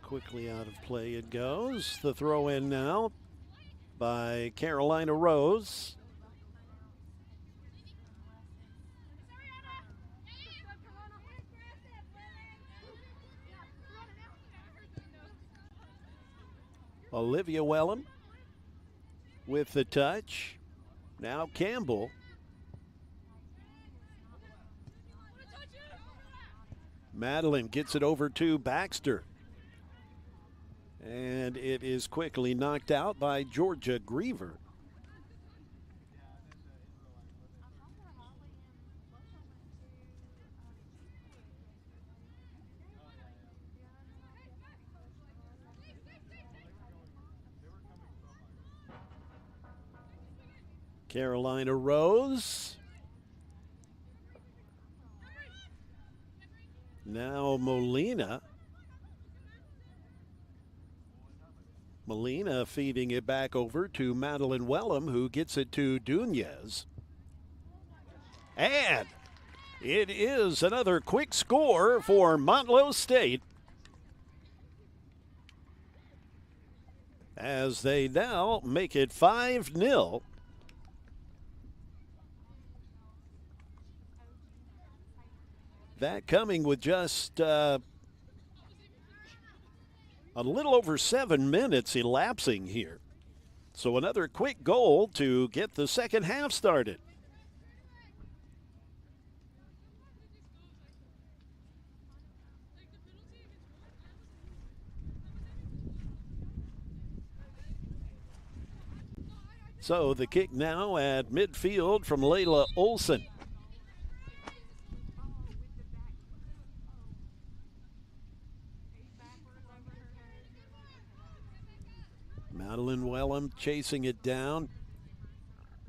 Quickly out of play it goes. The throw in now by Carolina Rose. Olivia Wellham with the touch. Now Campbell. Madeline gets it over to Baxter. And it is quickly knocked out by Georgia Griever. Carolina Rose. Now Molina. Molina feeding it back over to Madeline Wellham, who gets it to Dunez. And it is another quick score for Motlow State, as they now make it 5-0. That coming with just a little over 7 minutes elapsing here. So another quick goal to get the second half started. So the kick now at midfield from Layla Olson. Madeline Wellham chasing it down.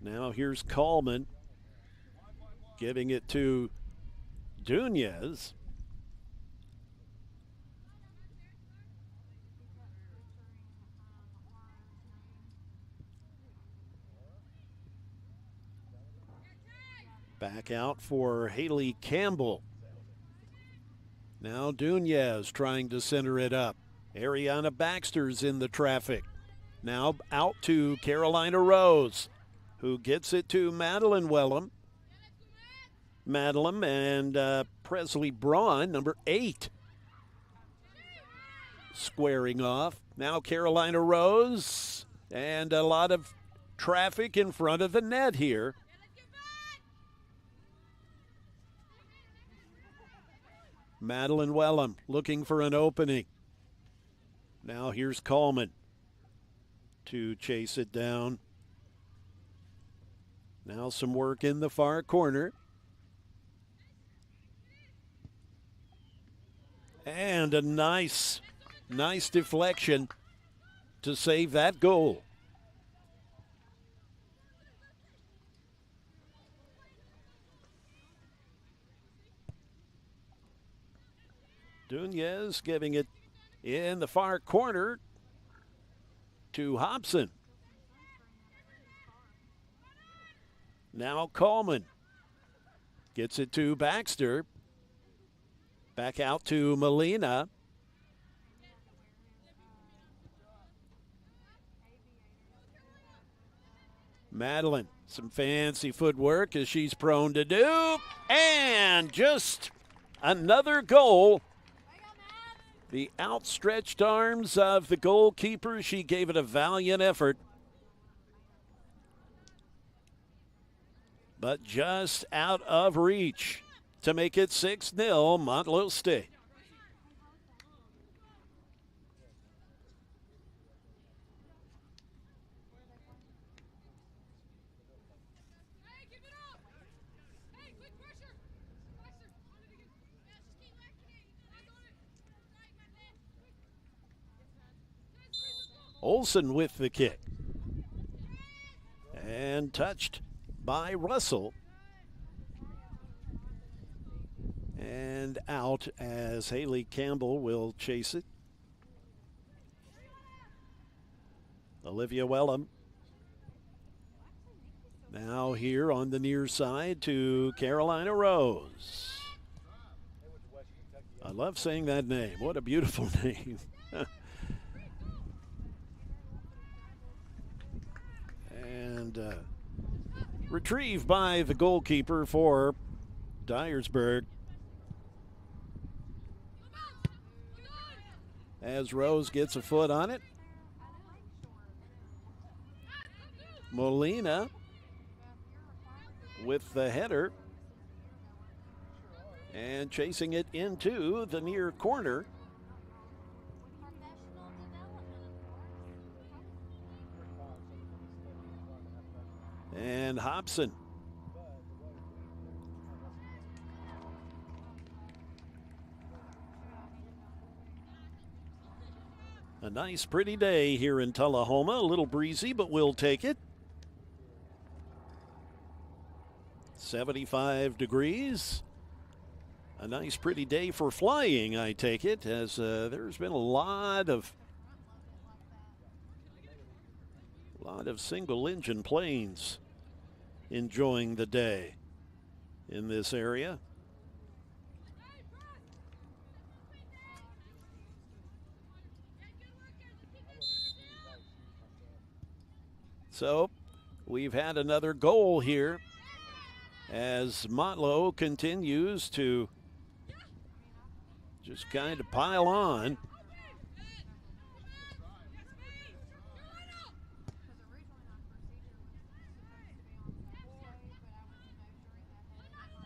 Now here's Coleman giving it to Dunez. Back out for Haley Campbell. Now Dunez trying to center it up. Ariana Baxter's in the traffic. Now out to Carolina Rose, who gets it to Madeline Wellham. Madeline and Presley Braun, number 8, squaring off. Now Carolina Rose, and a lot of traffic in front of the net here. Madeline Wellham looking for an opening. Now here's Coleman to chase it down. Now some work in the far corner. And a nice deflection to save that goal. Dunez giving it in the far corner to Hobson. Now Coleman gets it to Baxter. Back out to Molina. Madeline, some fancy footwork as she's prone to do. And just another goal. The outstretched arms of the goalkeeper. She gave it a valiant effort. But just out of reach to make it 6-0 Motlow State. Olsen with the kick. And touched by Russell. And out as Haley Campbell will chase it. Olivia Wellham. Now here on the near side to Carolina Rose. I love saying that name. What a beautiful name. And retrieved by the goalkeeper for Dyersburg. As Rose gets a foot on it. Molina with the header. And chasing it into the near corner. And Hobson. A nice pretty day here in Tullahoma. A little breezy, but we'll take it. 75 degrees. A nice pretty day for flying, I take it, as there's been a lot of single engine planes enjoying the day in this area. So we've had another goal here as Motlow continues to just kind of pile on.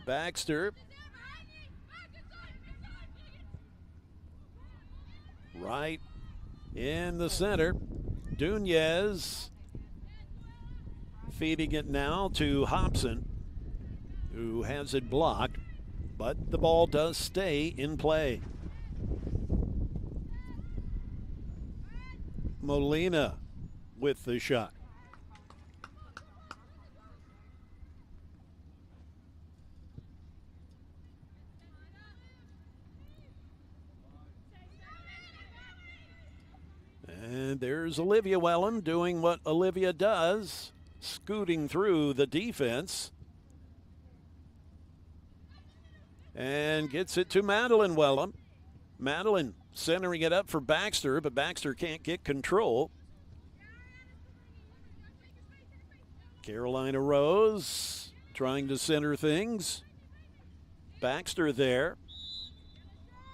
Baxter. Right in the center. Dunez feeding it now to Hobson, who has it blocked, but the ball does stay in play. Molina with the shot. And there's Olivia Wellham doing what Olivia does, scooting through the defense. And gets it to Madeline Wellham. Madeline centering it up for Baxter, but Baxter can't get control. Carolina Rose trying to center things. Baxter there.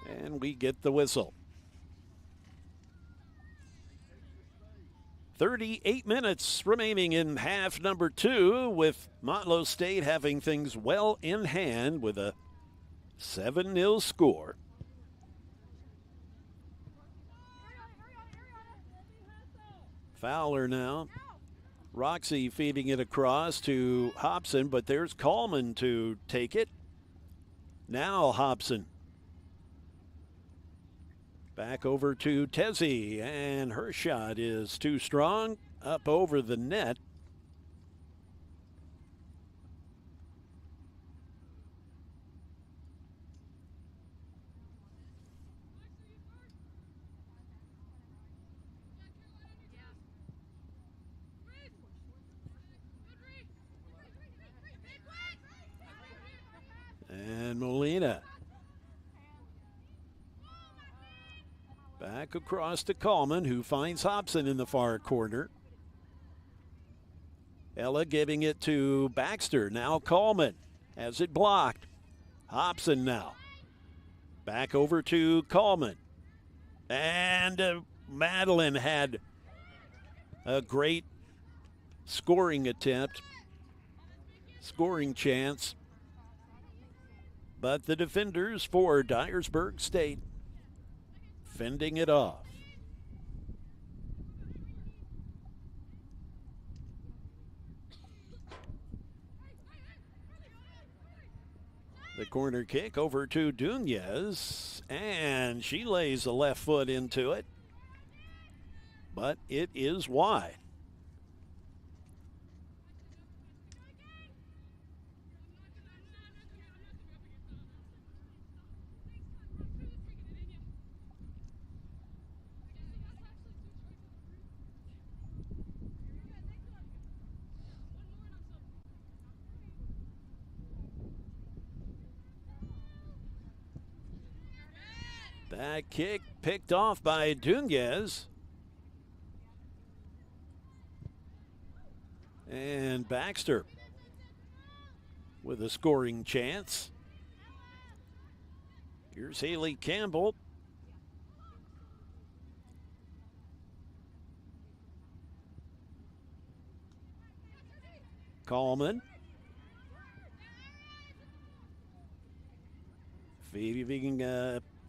And we get the whistle. 38 minutes remaining in half number 2, with Motlow State having things well in hand with a 7-0 score. Fowler now. Roxy feeding it across to Hobson, but there's Coleman to take it. Now Hobson. Back over to Tezzi, and her shot is too strong, up over the net. And Molina. Back across to Coleman, who finds Hobson in the far corner. Ella giving it to Baxter. Now Coleman has it blocked. Hobson now. Back over to Coleman. And Madeline had a great scoring attempt, scoring chance. But the defenders for Dyersburg State fending it off. The corner kick over to Dunez, and she lays a left foot into it, but it is wide. That kick picked off by Dunez. And Baxter with a scoring chance. Here's Haley Campbell. Coleman.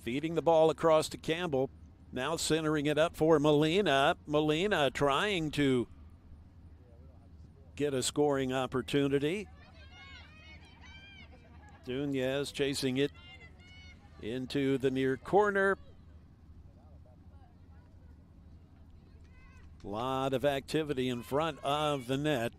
Feeding the ball across to Campbell. Now centering it up for Molina. Molina trying to get a scoring opportunity. Dunez chasing it into the near corner. A lot of activity in front of the net.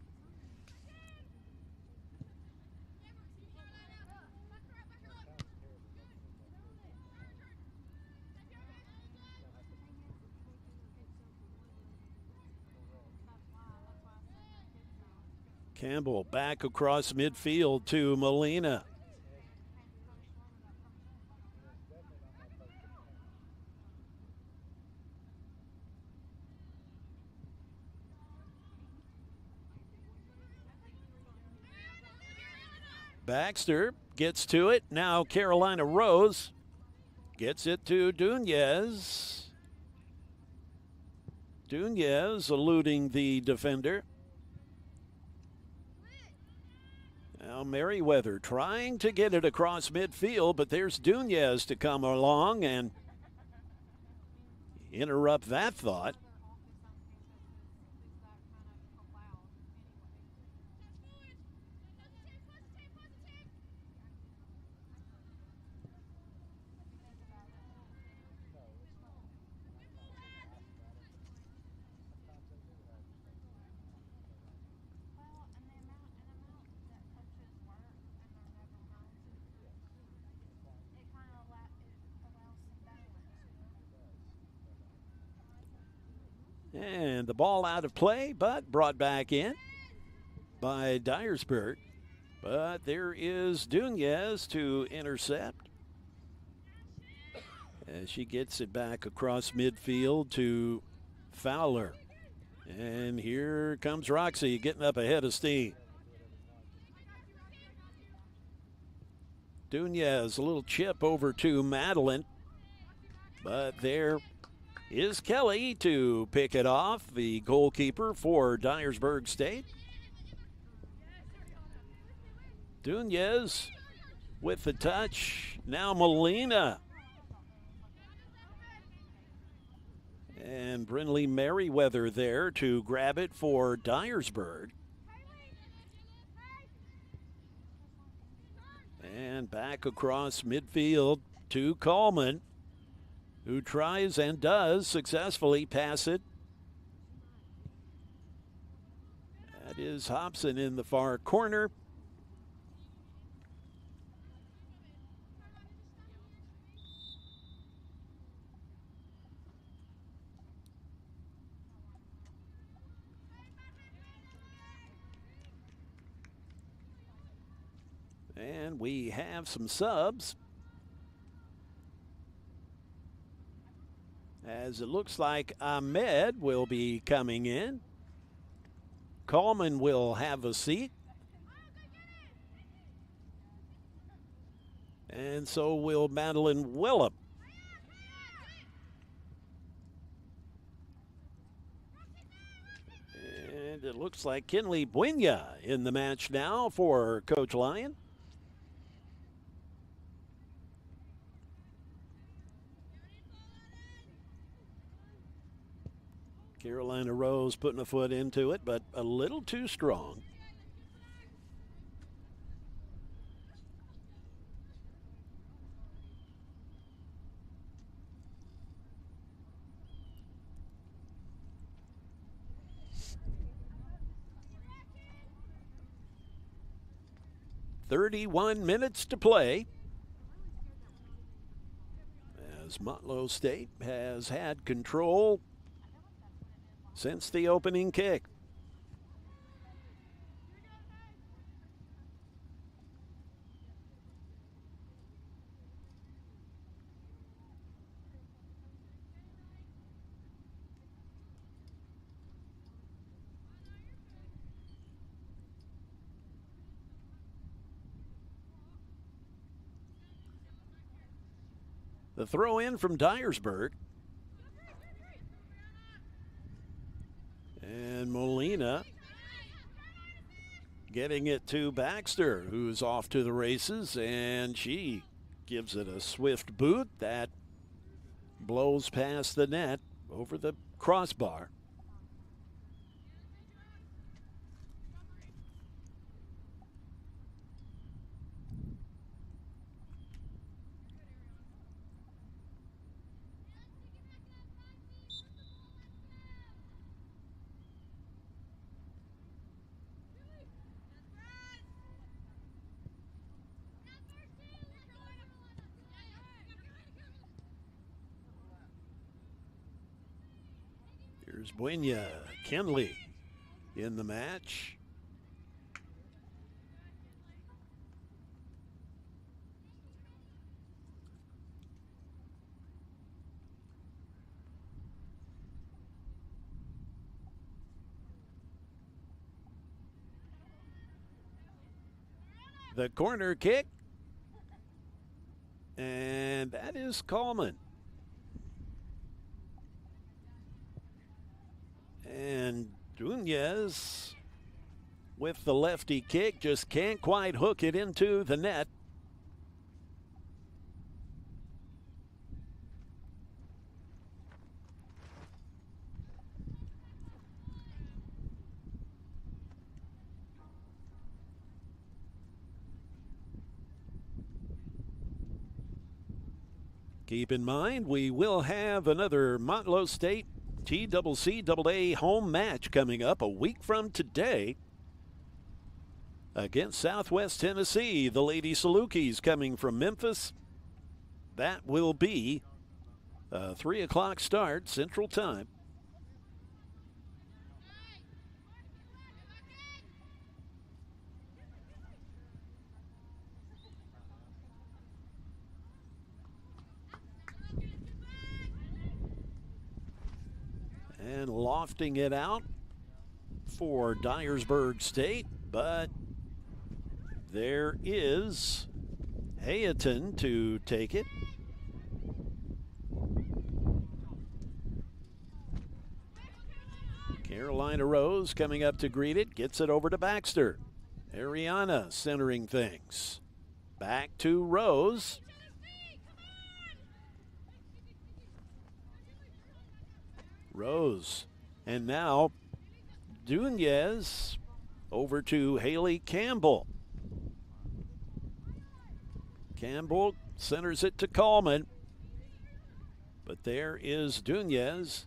Campbell back across midfield to Molina. Baxter gets to it. Now Carolina Rose gets it to Dunez. Dunez eluding the defender. Now Merriweather trying to get it across midfield, but there's Dunez to come along and interrupt that thought. And the ball out of play, but brought back in by Dyersburg. But there is Dunez to intercept as she gets it back across midfield to Fowler. And here comes Roxy getting up ahead of steam. Dunez, a little chip over to Madeline, but there is Kelly to pick it off, the goalkeeper for Dyersburg State. Dunez with the touch. Now Molina. And Brinley Merriweather there to grab it for Dyersburg. And back across midfield to Coleman, who tries and does successfully pass it. That is Hobson in the far corner. And we have some subs, as it looks like Ahmed will be coming in. Coleman will have a seat. And so will Madeline Willem. And it looks like Kinley Buenya in the match now for Coach Lyon. Carolina Rose putting a foot into it, but a little too strong. "31 minutes to play as Motlow State has had control since the opening kick. The throw in from Dyersburg. And Molina getting it to Baxter, who's off to the races, and she gives it a swift boot that blows past the net over the crossbar. Here's Buenya, Kinley in the match. The corner kick, and that is Coleman. And Dunez with the lefty kick just can't quite hook it into the net. Keep in mind, we will have another Motlow State TCCAA home match coming up a week from today against Southwest Tennessee. The Lady Salukis coming from Memphis. That will be a 3 o'clock start Central Time. And lofting it out for Dyersburg State, but there is Hayton to take it. Carolina Rose coming up to greet it, gets it over to Baxter. Ariana centering things. Back to Rose. Rose, and now Dunez over to Haley Campbell. Campbell centers it to Coleman, but there is Dunez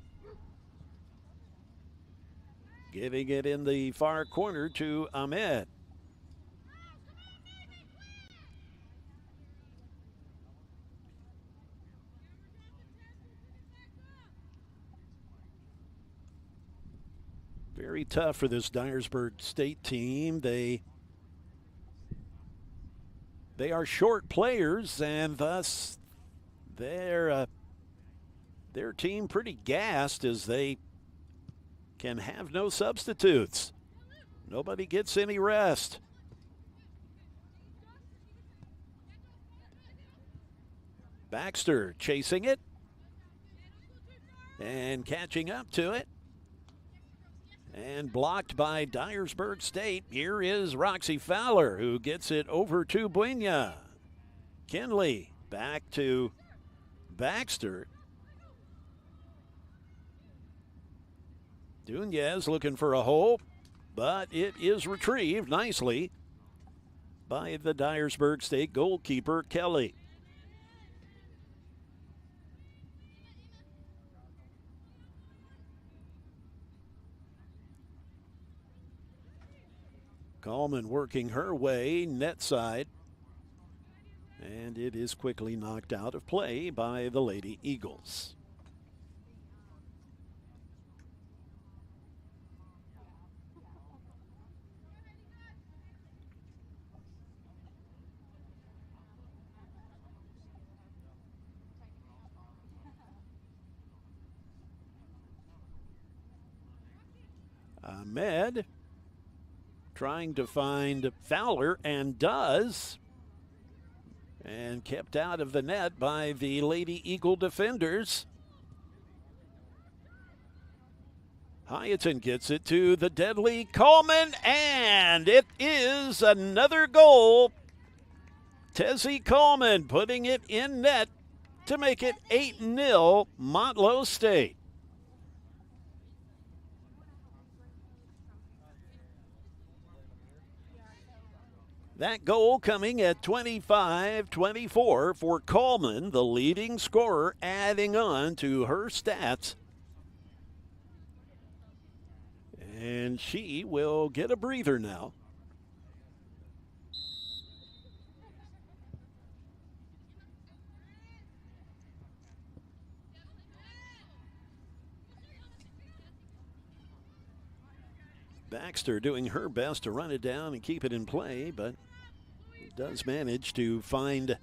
giving it in the far corner to Ahmed. Very tough for this Dyersburg State team. They are short players, and thus their team pretty gassed as they can have no substitutes. Nobody gets any rest. Baxter chasing it and catching up to it. And blocked by Dyersburg State. Here is Roxy Fowler, who gets it over to Buena. Kinley back to Baxter. Dunez looking for a hole, but it is retrieved nicely by the Dyersburg State goalkeeper, Kelly. Coleman working her way net side. And it is quickly knocked out of play by the Lady Eagles. Ahmed trying to find Fowler and does. And kept out of the net by the Lady Eagle defenders. Hyaton gets it to the deadly Coleman, and it is another goal. Tessie Coleman putting it in net to make it 8-0 Motlow State. That goal coming at 25-24 for Coleman, the leading scorer, adding on to her stats. And she will get a breather now. Baxter doing her best to run it down and keep it in play, but does manage to find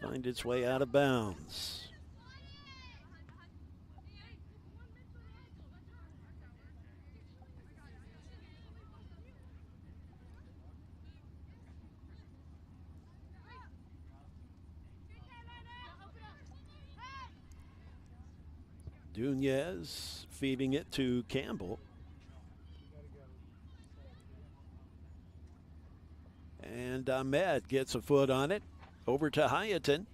its way out of bounds. Dunez feeding it to Campbell. And Ahmed gets a foot on it. Over to Hyaton.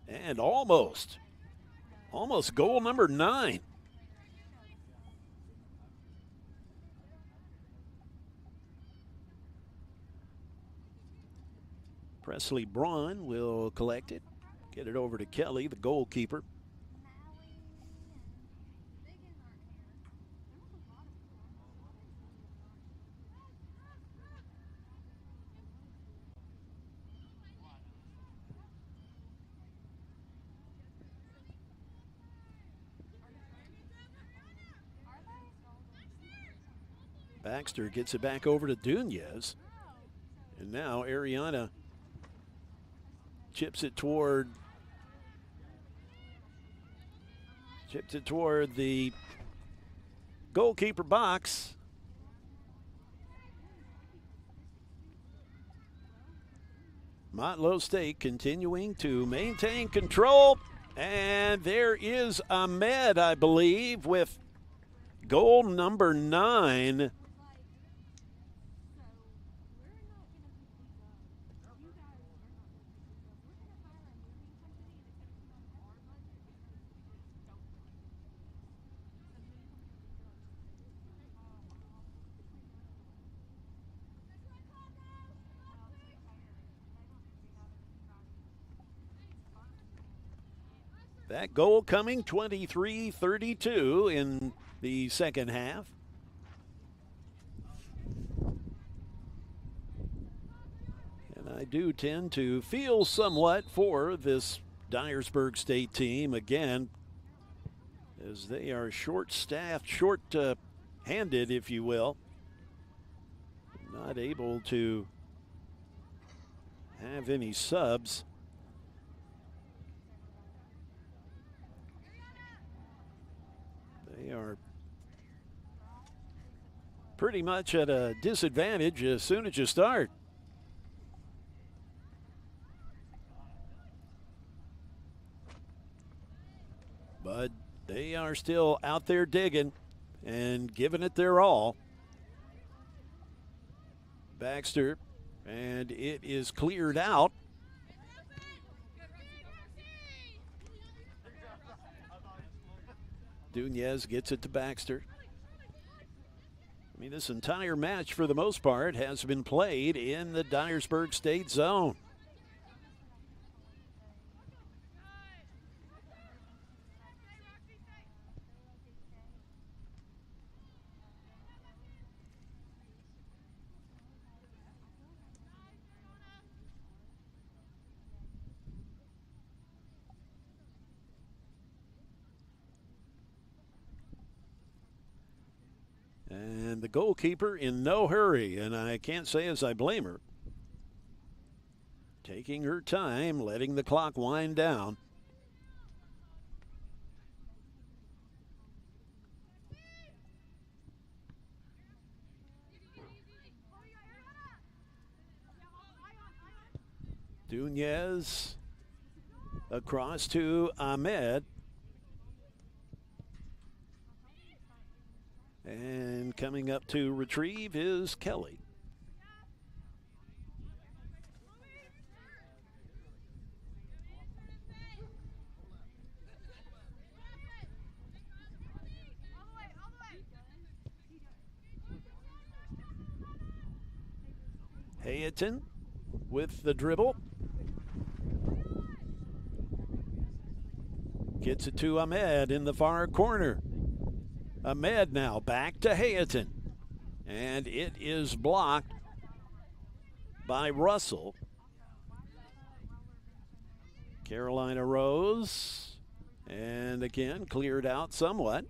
And almost goal number 9. Presley Braun will collect it. Get it over to Kelly, the goalkeeper. Baxter gets it back over to Dunez. And now Ariana chips it toward the goalkeeper box. Motlow State continuing to maintain control. And there is Ahmed, I believe, with goal number 9. That goal coming 23-32 in the second half. And I do tend to feel somewhat for this Dyersburg State team again, as they are short-staffed, short-handed, if you will. Not able to have any subs. They are pretty much at a disadvantage as soon as you start. But they are still out there digging and giving it their all. Baxter, and it is cleared out. Dunez gets it to Baxter. I mean, this entire match, for the most part, has been played in the Dyersburg State zone. And the goalkeeper in no hurry, and I can't say as I blame her. Taking her time, letting the clock wind down. Dunez across to Ahmed. And coming up to retrieve is Kelly. Hayton with the dribble. Gets it to Ahmed in the far corner. Ahmed now back to Hayton. And it is blocked by Russell. Carolina Rose. And again, cleared out somewhat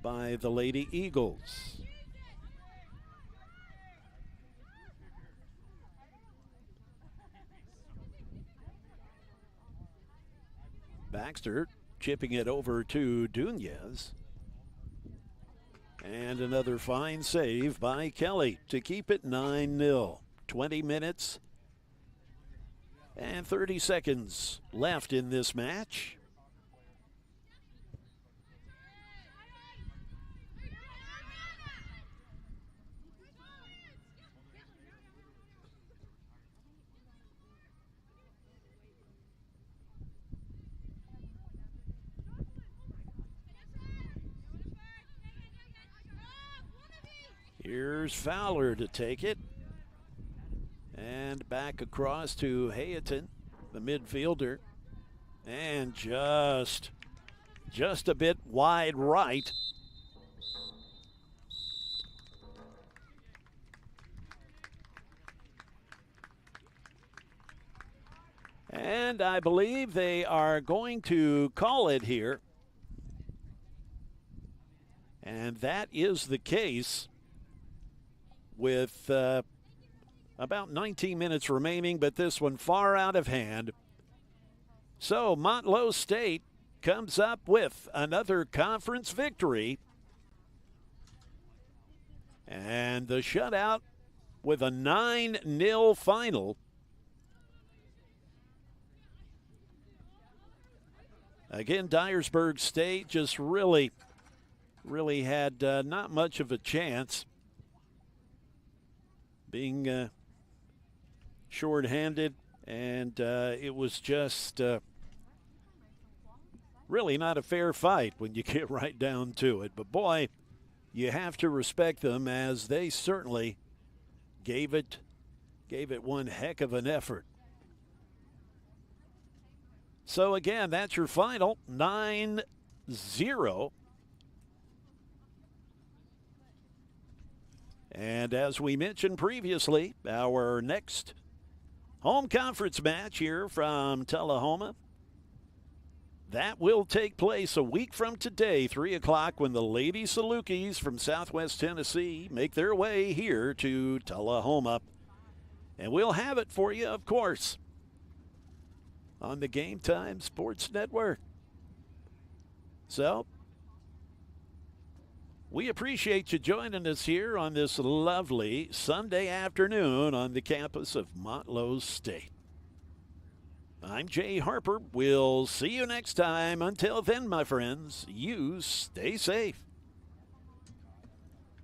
by the Lady Eagles. Baxter chipping it over to Dunez. And another fine save by Kelly to keep it 9-0. 20 minutes and 30 seconds left in this match. Here's Fowler to take it. And back across to Hayton, the midfielder. And just a bit wide right. And I believe they are going to call it here. And that is the case. With about 19 minutes remaining, but this one far out of hand. So Motlow State comes up with another conference victory. And the shutout with a 9-0 final. Again, Dyersburg State just really had not much of a chance. Being short-handed, and it was just really not a fair fight when you get right down to it. But boy, you have to respect them, as they certainly gave it one heck of an effort. So again, that's your final, 9-0. And as we mentioned previously, our next home conference match here from Tullahoma, that will take place a week from today, 3 o'clock, when the Lady Salukis from Southwest Tennessee make their way here to Tullahoma. And we'll have it for you, of course, on the Game Time Sports Network. So, We appreciate you joining us here on this lovely Sunday afternoon on the campus of Motlow State. I'm Jay Harper. We'll see you next time. Until then, my friends, you stay safe.